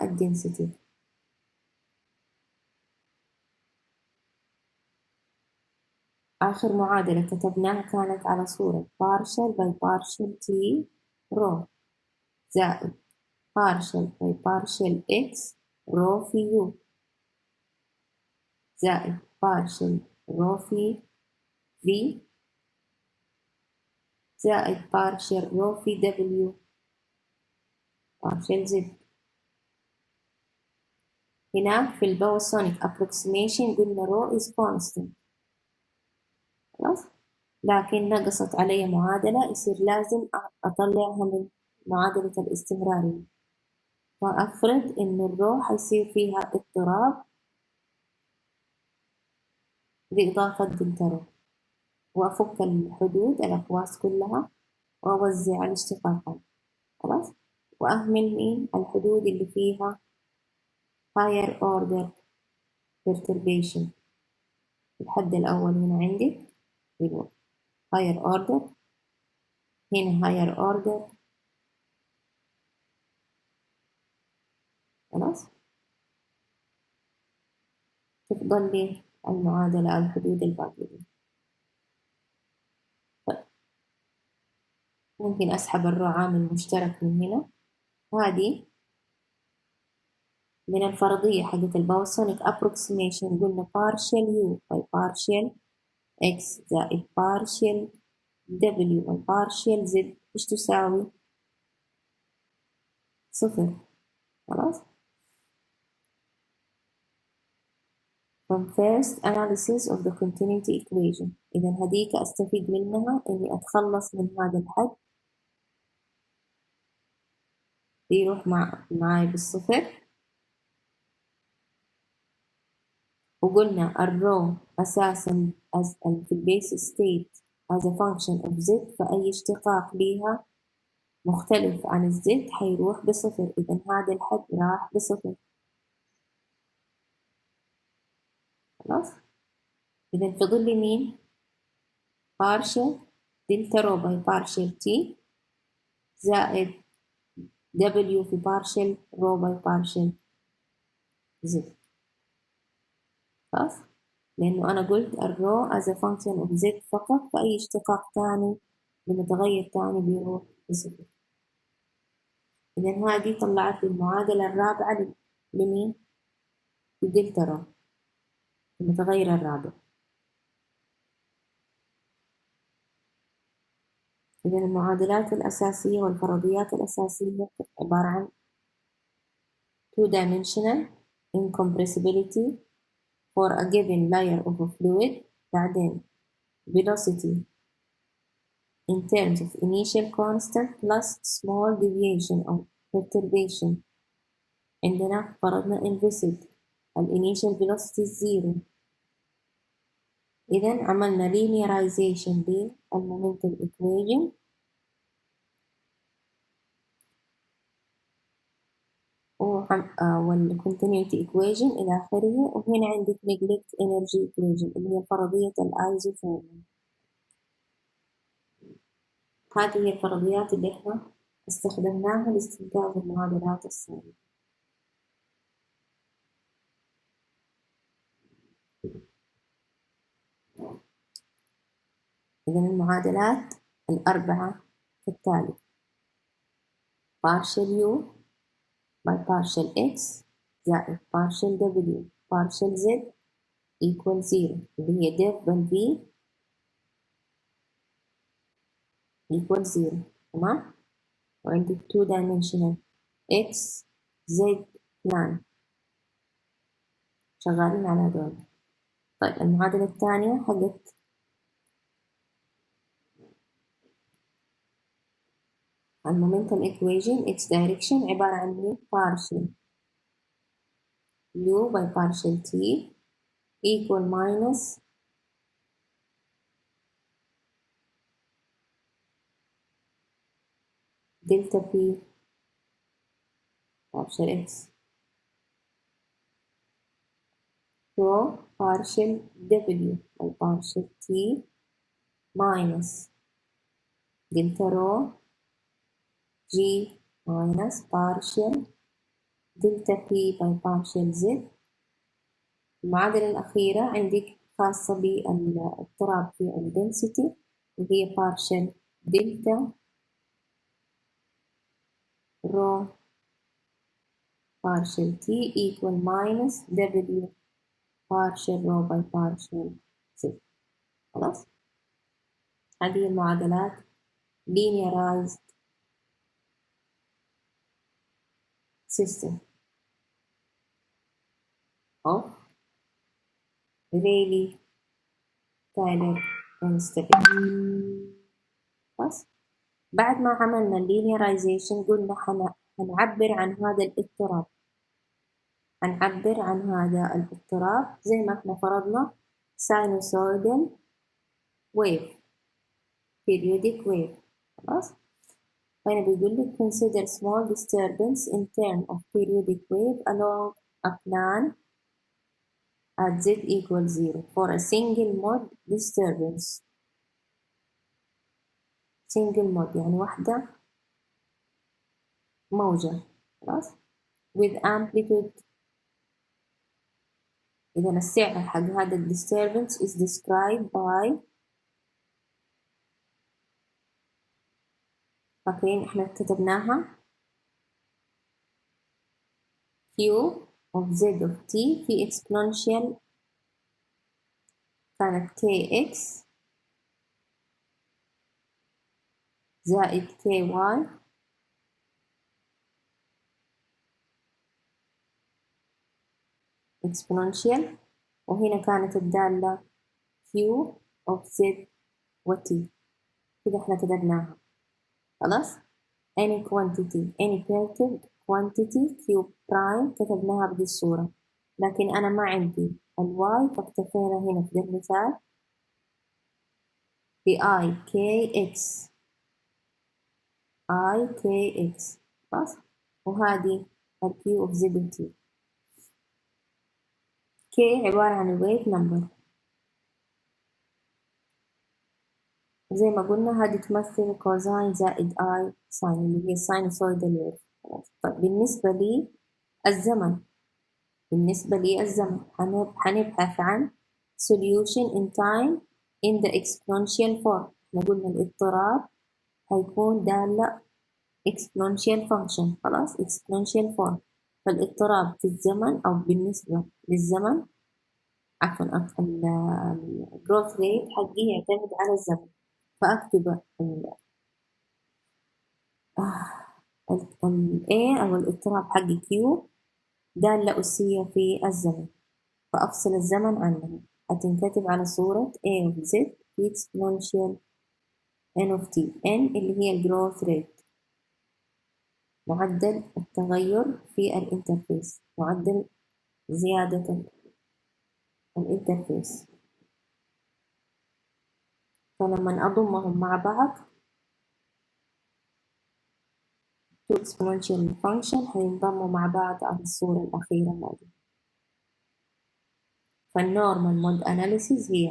A: الدنسيتي آخر معادلة كتبناها كانت على صورة partial by partial t rho زائد partial by partial x rho في u زائد partial rho في v زائد partial rho في w partial z. هناك في الباوسونيك approximation قلنا rho is constant. خلاص؟ لكن نقصت علي معادلة، يصير لازم أطلعها من معادلة الاستمرارية، فأفرض إن الرو حيصير فيها اضطراب بإضافة دلتا رو، وأفك الحدود الأقواس كلها وأوزع الاشتقاقات. خلاص؟ وأهمل مين؟ الحدود اللي فيها higher order perturbation. الحد الأول هنا عندي في higher order، هنا higher order. خلاص، تفضل لي المعادلة الحدود الباقية. طيب، ممكن أسحب الرو عامل مشترك من هنا. هذه من الفرضية حقت الباوسونيك approximation، قلنا partial u by partial x زائد partial w by partial z إيش تساوي؟ صفر. خلاص. from first analysis of the continuity equation، إذا هذيك أستفيد منها إني أتخلص من هذا الحد بيروح معاي بالصفر. وقلنا الرو أساسا في البيس ستيت as a function of z، فأي اشتقاق ليها مختلف عن الزد حيروح بصفر، إذا هذا الحد راح بصفر. خلاص. إذا فضل لي مين؟ partial دلتا رو باي partial t زائد w في partial رو باي partial z. خلاص، لأنه أنا قلت الرو as a function of z فقط، فأي اشتقاق تاني لمتغير تاني بيروح بصفر. إذا هذه طلعت لي المعادلة الرابعة لمين؟ لدلتا رو، المتغير الرابع. إذا المعادلات الأساسية والفرضيات الأساسية عبارة عن two-dimensional incompressibility for a given layer of a fluid، بعدين velocity in terms of initial constant plus small deviation of perturbation. عندنا فرضنا inviscid initial velocity zero. إذا عملنا linearization للmomentum equation والcontinuity equation إلى آخره. وهنا عندك neglect energy equation اللي هي فرضية الآيزوثيرمال. هذه هي الفرضيات اللي احنا استخدمناها لاستنتاج المعادلات الثانية. إذا المعادلات الأربعة كالتالي: partial u by partial x زائد partial w partial z equal 0، اللي هي def بال v equal 0. تمام. وعندك two dimensional x z plan شغالين على دول. طيب، المعادلة الثانية حقت المومنتم equation x direction عبارة عن partial u by partial t equal minus delta p partial x rho partial w by partial t minus delta rho g minus partial delta p by partial z. المعادلة الأخيرة عندك خاصة بالاضطراب في الدنسيتي، وهي partial delta rho partial t equal minus w partial rho by partial z. خلاص، هذه المعادلات linearized system of Rayleigh-Taylor instability. خلاص، بعد ما عملنا linearization قلنا هنعبر عن هذا الاضطراب، هنعبر عن هذا الاضطراب زي ما احنا فرضنا sinusoidal wave periodic wave. خلاص، هنا بيقول لك consider small disturbance in terms of periodic wave along a plan at z equals 0 for a single mode disturbance. single mode يعني واحدة موجة. خلاص. with amplitude. إذا السعر حق هذا ال disturbance is described by. فاكرين إحنا كتبناها Q of Z of T في exponential كانت KX زائد KY exponential، وهنا كانت الدالة Q of Z و T. كده إحنا كتبناها. خلاص. any quantity any perturbed quantity Q prime كتبناها بهذه الصورة، لكن أنا ما عندي الواي فاكتفينا هنا في المثال ب IKX IKX. خلاص. وهذه ال Q of Z و T. K عبارة عن wave number زي ما قلنا، هذه تمثل كوزاين زائد I ساين اللي هي sinusoidal wave. طيب بالنسبة لي الزمن حنبحث عن solution in time in the exponential form. احنا قلنا الاضطراب هيكون دالة exponential function. خلاص exponential form. فالاضطراب في الزمن أو بالنسبة للزمن عفوا ال growth rate حقي يعتمد على الزمن، فأكتب ال A أو الاضطراب حق Q دالة أسية في الزمن، فأفصل الزمن عنها. هتنكتب على صورة A of Z في exponential N of T. N اللي هي الجروث ريت، معدل التغير في الانترفيس، معدل زيادة الانترفيس. فلما أضمهم مع بعض to exponential function هينضموا مع بعض على الصورة الأخيرة هذه. فالنورمال مود أناليسيز هي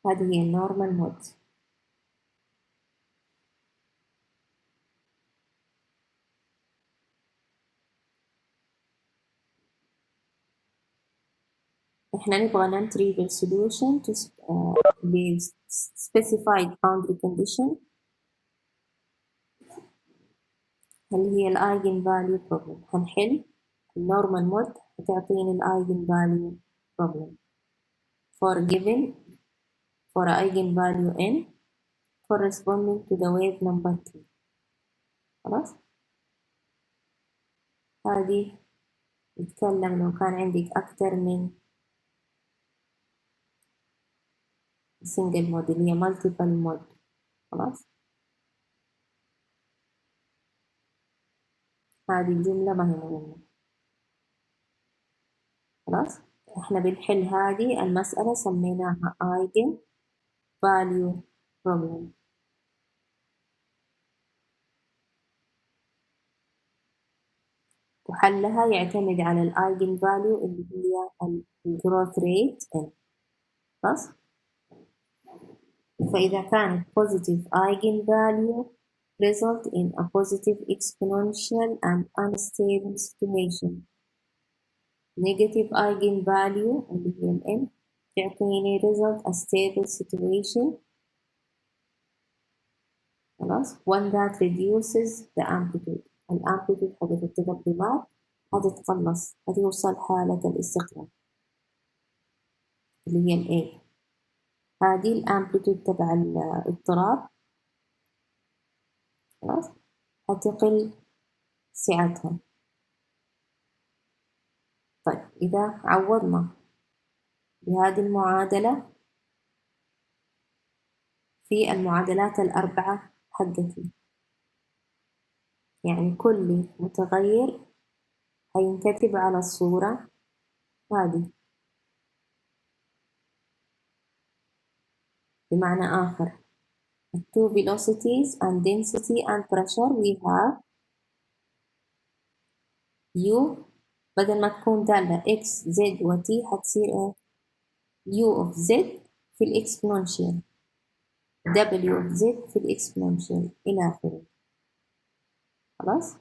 A: هذه هي النورمال مود. إحنا نبغى non-trivial solution to specified boundary condition اللي هي ال eigenvalue problem. هنحل النورمال مود هتعطيني ال eigenvalue problem for eigenvalue n corresponding to the wave number t. خلاص. هذه نتكلم لو كان عندك أكتر من single mode اللي هي multiple mode. خلاص. هذه الجملة ما هي مهمة. خلاص. احنا بنحل هذه المسألة سميناها eigen value problem. وحلها يعتمد على ال eigenvalue اللي هي ال growth rate n. خلاص. فإذا كانت positive eigenvalue result in a positive exponential and unstable situation. Negative eigenvalue اللي هي ال n تعطيني result a stable situation. خلاص. one that reduces the amplitude. الامبليتيود حقت التذبذبات هتتقلص، هتوصل حالة الاستقرار اللي هي ال A. هذه الامبليتيود تبع الاضطراب. خلاص. هتقل سعتها. طيب إذا عوضنا بهذه المعادلة في المعادلات الأربعة حقتي، يعني كل متغير هينكتب على الصورة هذه. بمعنى آخر two velocities and density and pressure we have u بدل ما تكون دالة x z و t هتصير u of z في في الإكسبوننشال، W of Z في الإكسبوننشال إلى آخره. خلاص؟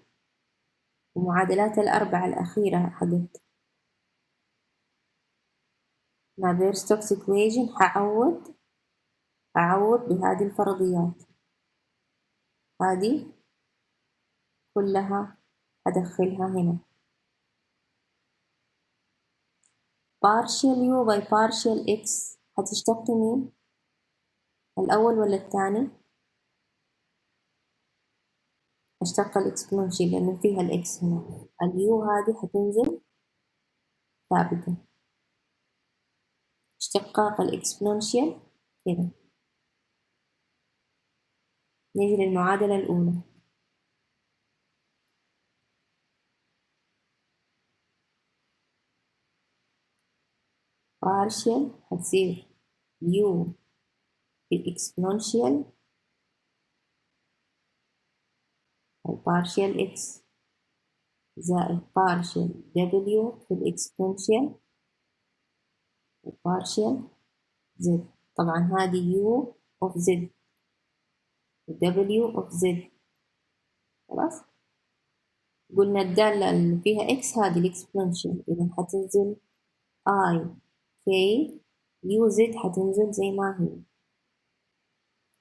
A: المعادلات الأربعة الأخيرة حقت نابير-ستوكس إكويشن هعوض بهذه الفرضيات، هذه كلها هدخلها هنا. partial U by partial X هتشتق مين؟ الأول ولا الثاني؟ هشتق الإكسبوننشال لأنه فيها الإكس هنا، اليو هذه هتنزل ثابتة. اشتقاق الإكسبوننشال كده. نيجي للمعادلة الأولى. partial هتصير U في الإكسبوننشال partial X زائد partial W في الإكسبوننشال partial Z. طبعا هذه U of Z W of Z. خلاص؟ قلنا الدالة اللي فيها X هذه الإكسبوننشال، إذا هتنزل I K U Z هتنزل زي ما هي،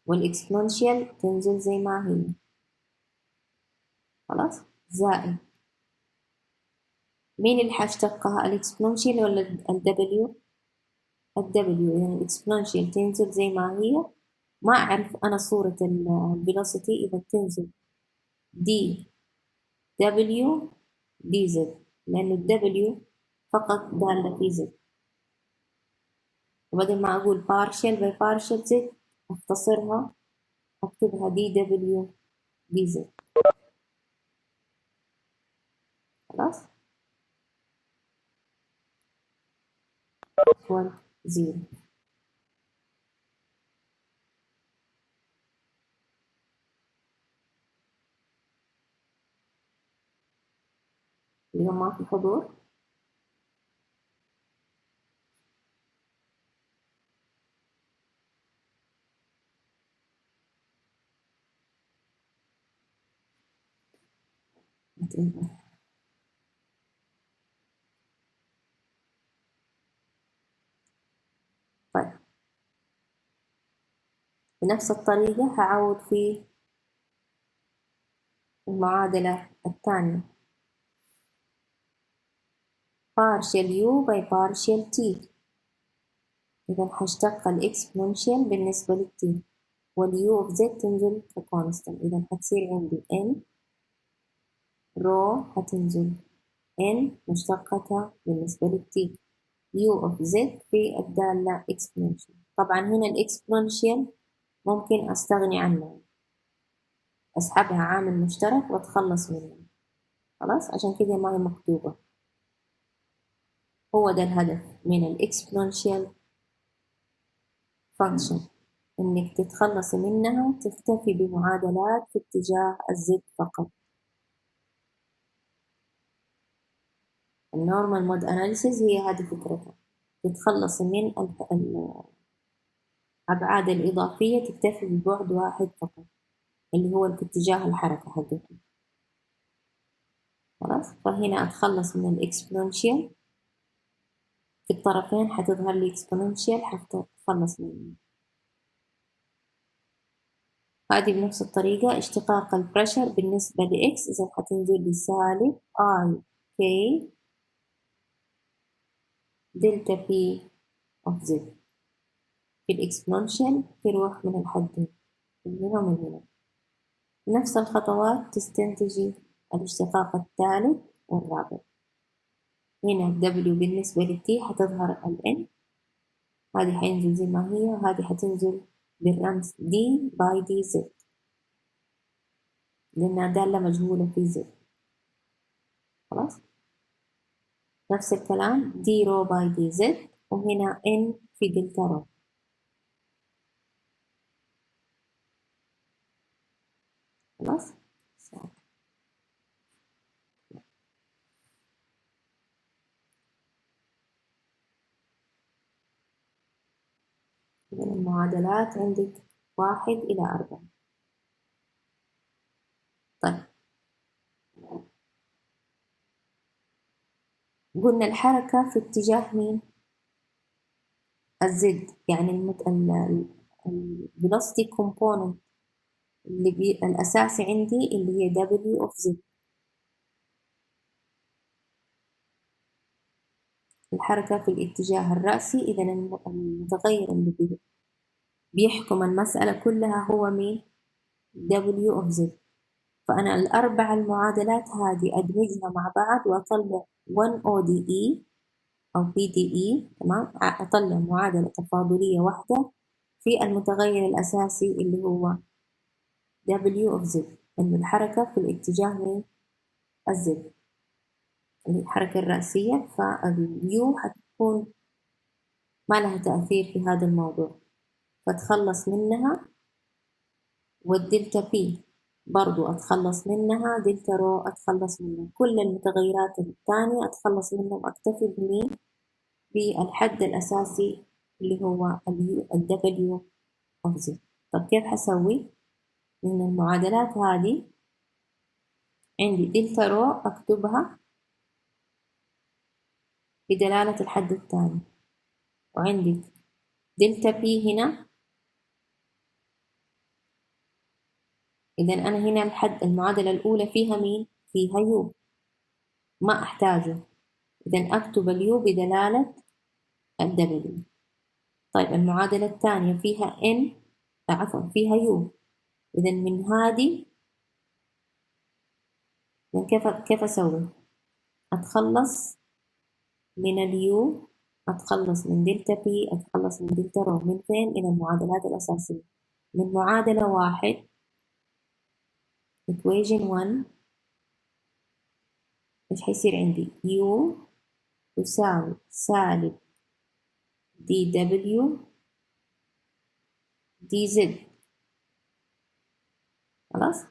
A: والإكسبوننشال تنزل زي ما هي. خلاص؟ زائد مين اللي هشتقها، الإكسبوننشال ولا الدبليو؟ الدبليو، يعني الإكسبوننشال تنزل زي ما هي. ما أعرف أنا صورة الفيلوسيتي إذا تنزل دي دبليو دي زد، لأن الدبليو فقط دالة في زد، وبدل ما أقول partial by partial z أختصرها أكتبها دي دبليو دي زد. خلاص؟ equal 0. اليوم ما في حضور؟ طيب بنفس الطريقة هعوض في المعادلة الثانية partial u by partial t. إذا هشتق الإكسبوننشال بالنسبة للتي، واليو اوف زد تنزل ككونستنت، إذا هتصير عندي n رو هتنزل n مشتقتها بالنسبة للتي u اوف زد في الدالة exponential. طبعا هنا الإكسبوننشال ممكن أستغني عنه، أسحبها عامل مشترك وأتخلص منه. خلاص؟ عشان كده ما هي مكتوبة. هو ده الهدف من الإكسبوننشال فانكشن، إنك تتخلصي منها، تكتفي بمعادلات في اتجاه الزد فقط. النورمال مود أناليسيز هي هذه فكرتها، تتخلصي من الأبعاد الإضافية، تكتفي ببعد واحد فقط اللي هو في اتجاه الحركة حقته. خلاص؟ فهنا أتخلص من الإكسبوننشال، في الطرفين حتظهر لي إكسبوننشال حتخلص منه. هذه بنفس الطريقة اشتقاق البريشر بالنسبة لإكس، إذا حتنزل لي سالب I K دلتا بي اوف زد في الإكسبوننشال تروح من الحدين من هنا ومن هنا. نفس الخطوات تستنتجي الاشتقاق الثالث والرابع. هنا W بالنسبة للتي حتظهر ال N، هذه حينزل زي ما هي، وهذه حتنزل بالرمز D by dz لأنها دالة مجهولة في Z. خلاص؟ نفس الكلام d رو by dz، وهنا N في دلتا رو. خلاص؟ المعادلات عندك 1 إلى 4. طيب قلنا الحركة في اتجاه مين؟ الزد، يعني velocity component الأساسي عندي اللي هي W of Z. الحركة في الاتجاه الرأسي، إذا المتغير اللي بيحكم المسألة كلها هو مين؟ W of Z. فأنا الأربع المعادلات هذه أدمجها مع بعض وأطلع 1 ODE أو PDE، تمام؟ أطلع معادلة تفاضلية واحدة في المتغير الأساسي اللي هو W of Z، إنه الحركة في الاتجاه من الزد، الحركة الرأسية، فاليو حتكون ما لها تأثير في هذا الموضوع، فأتخلص منها. والدلتا بي برضو أتخلص منها، دلتا رو أتخلص منها، كل المتغيرات الثانية أتخلص منها وأكتفي بمين؟ بالحد الأساسي اللي هو ال W of Z. طب كيف حسوي؟ من المعادلات هذه عندي دلتا رو أكتبها بدلالة الحد الثاني، وعندك دلتا بي هنا. إذا أنا هنا المعادلة الأولى فيها مين؟ فيها يو، ما أحتاجه، إذا أكتب اليو بدلالة الدبليو. طيب المعادلة الثانية فيها إن، عفوا فيها يو، إذا من هذه كيف أسوي؟ أتخلص من اليو، أتخلص من دلتا بي، أتخلص من دلتا رو، من فين؟ إلى المعادلات الأساسية. من معادلة 1 equation 1 إيش حيصير عندي؟ يو تساوي سالب دي دبليو دي زد. خلاص؟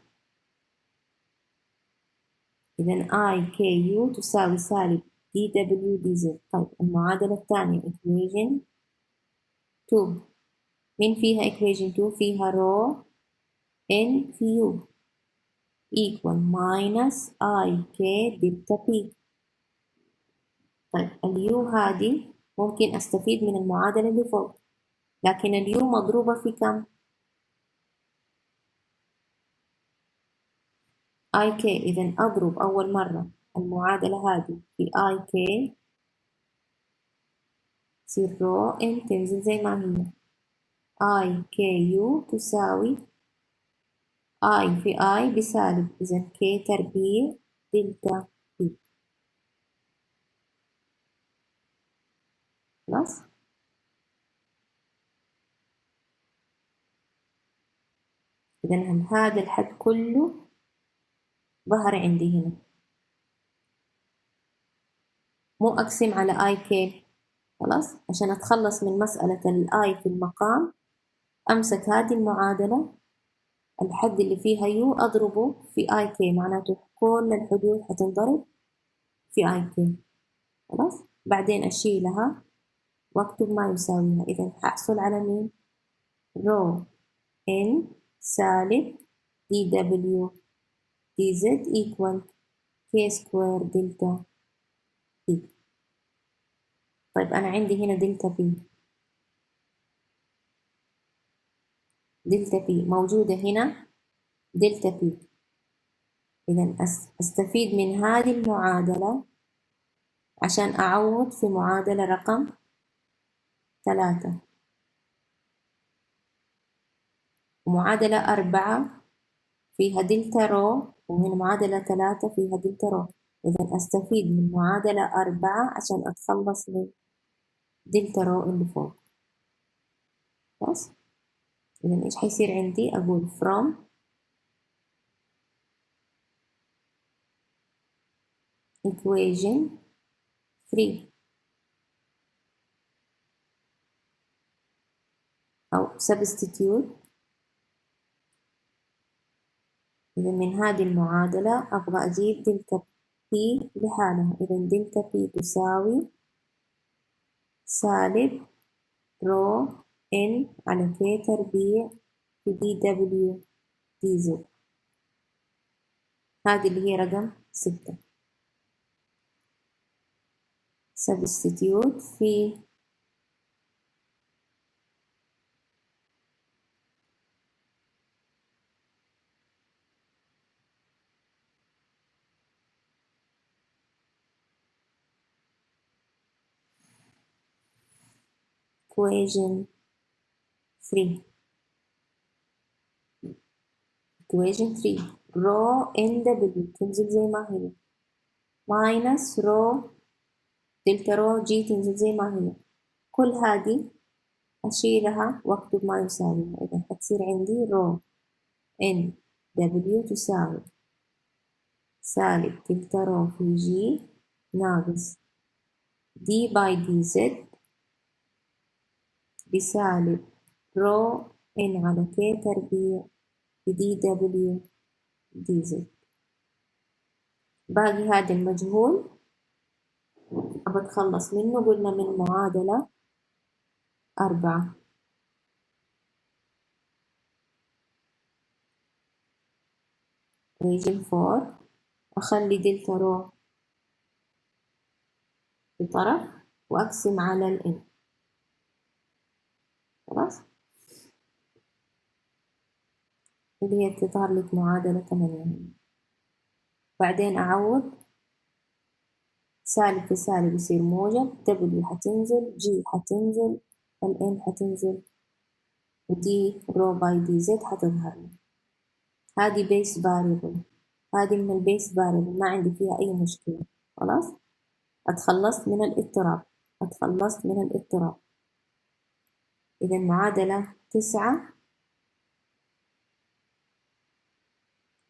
A: إذا I K U تساوي سالب دي دبليو دي زد. طيب المعادلة الثانية equation 2، مين فيها equation 2؟ فيها رو N في U equal minus I K دلتا P. طيب اليو هذه ممكن أستفيد من المعادلة اللي فوق، لكن اليو مضروبة في كم؟ اي كي. إذا أضرب أول مرة المعادلة هذه في اي كي، تصير رو ان تنزل زي ما هي، اي كي يو تساوي اي في اي بسالب، إذا كي تربيع دلتا بي. خلاص؟ إذا هذا الحد كله ظهر عندي هنا، مو أقسم على اي كي. خلاص؟ عشان أتخلص من مسألة الاي في المقام، أمسك هذه المعادلة، الحد اللي فيها يو أضربه في اي كي، معناته كل الحدود حتنضرب في اي كي. خلاص؟ بعدين أشيلها وأكتب ما يساويها، إذا حأحصل على مين؟ رو إن سالب دي دبليو دي زد إيكوال كي سكوير دلتا بي. طيب أنا عندي هنا دلتا بي، دلتا بي موجودة هنا، دلتا بي. إذا أستفيد من هذه المعادلة عشان أعوض في معادلة رقم 3، ومعادلة 4 فيها دلتا رو، وهنا معادلة 3 فيها دلتا رو. إذا أستفيد من معادلة 4 عشان أتخلص من دلتا رو اللي فوق. خلاص؟ إذا إيش حيصير عندي؟ أقول from equation 3 أو substitute. إذا من هذه المعادلة أبغى أجيب دلتا بي لحالها، إذا دلتا بي تساوي سالب رو N على K تربيع في دي دبليو دي زد. هذه اللي هي رقم 6. substitute في equation 3. equation 3 رو NW تنزل زي ما هي minus رو دلتا رو جي تنزل زي ما هي. كل هذه أشيلها وأكتب ما يساويها. إذا حتصير عندي رو NW تساوي سالب دلتا رو في جي ناقص دي باي دي زد بسالب رو N على K تربيع في دي دبليو دي زد. باقي هذا المجهول أبى أتخلص منه. قلنا من معادلة 4. equation 4 أخلي دلتا رو في طرف وأقسم على الإن. خلاص اللي هي تظهر لك معادلة 8. بعدين أعوض سالب في سالب يصير موجب. W حتنزل G حتنزل الN حتنزل ودي رو باي دي زد حتظهر لي. هذه بيس فاريبل. هذه من البيس فاريبل ما عندي فيها أي مشكلة. خلاص اتخلصت من الاضطراب. اتخلصت من الاضطراب. إذا معادلة 9.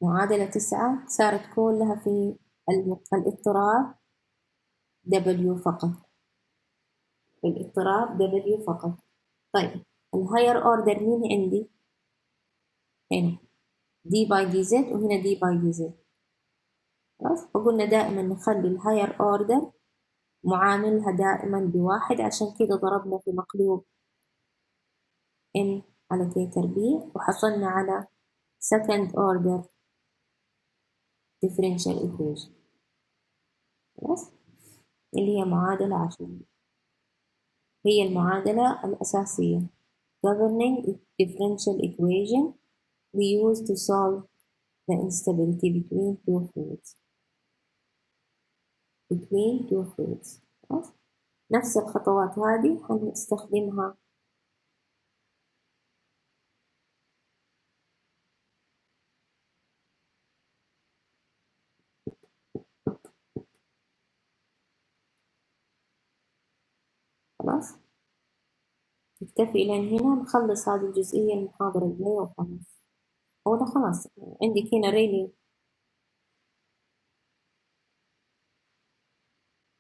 A: معادلة 9 صارت كلها في الاضطراب W فقط. في الاضطراب W فقط. طيب الهاير اوردر مين عندي؟ هنا دي باي دي زد وهنا دي باي دي زد. خلاص فقلنا دائما نخلي الهاير اوردر معاملها دائما بواحد. عشان كده ضربنا في مقلوب N على K تربيع وحصلنا على second order differential equation. خلاص اللي هي معادلة 10. هي المعادلة الأساسية governing differential equation we use to solve the instability between two fluids. خلاص نفس الخطوات هذه هنستخدمها خلاص. نكتفي إلى هنا. نخلص هذه الجزئية المحاضرة الجاية وخلاص. ده خلاص عندك هنا ريلي.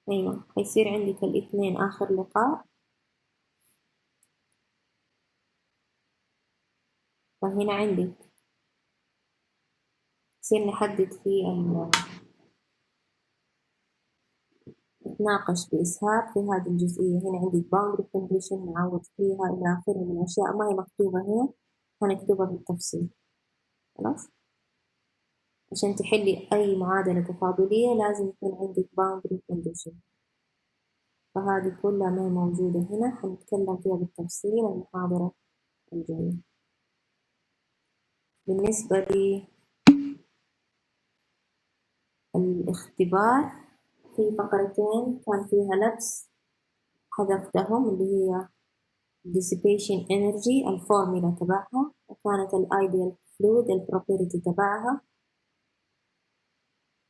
A: أيوة هيصير عندك الاثنين آخر لقاء. فهنا عندك نصير نحدد في نتناقش بإسهاب في هذه الجزئية. هنا عندك boundary condition نعوض فيها إلى آخره من الأشياء ما هي مكتوبة هنا هنكتبها بالتفصيل. خلاص عشان تحلي أي معادلة تفاضلية لازم يكون عندك boundary condition. فهذه كلها ما هي موجودة هنا. هنتكلم فيها بالتفصيل المحاضرة الجاية. بالنسبة للاختبار في فقرتين كان فيها لبس حذفتهم اللي هي dissipation energy الفورميلا تبعها وكانت الايديال فلويد البروبرتي تبعها.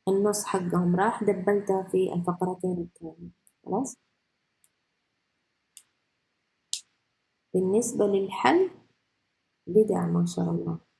A: النص حقهم راح دبلتها في الفقرتين التانية. خلاص بالنسبة للحل بدع ما شاء الله.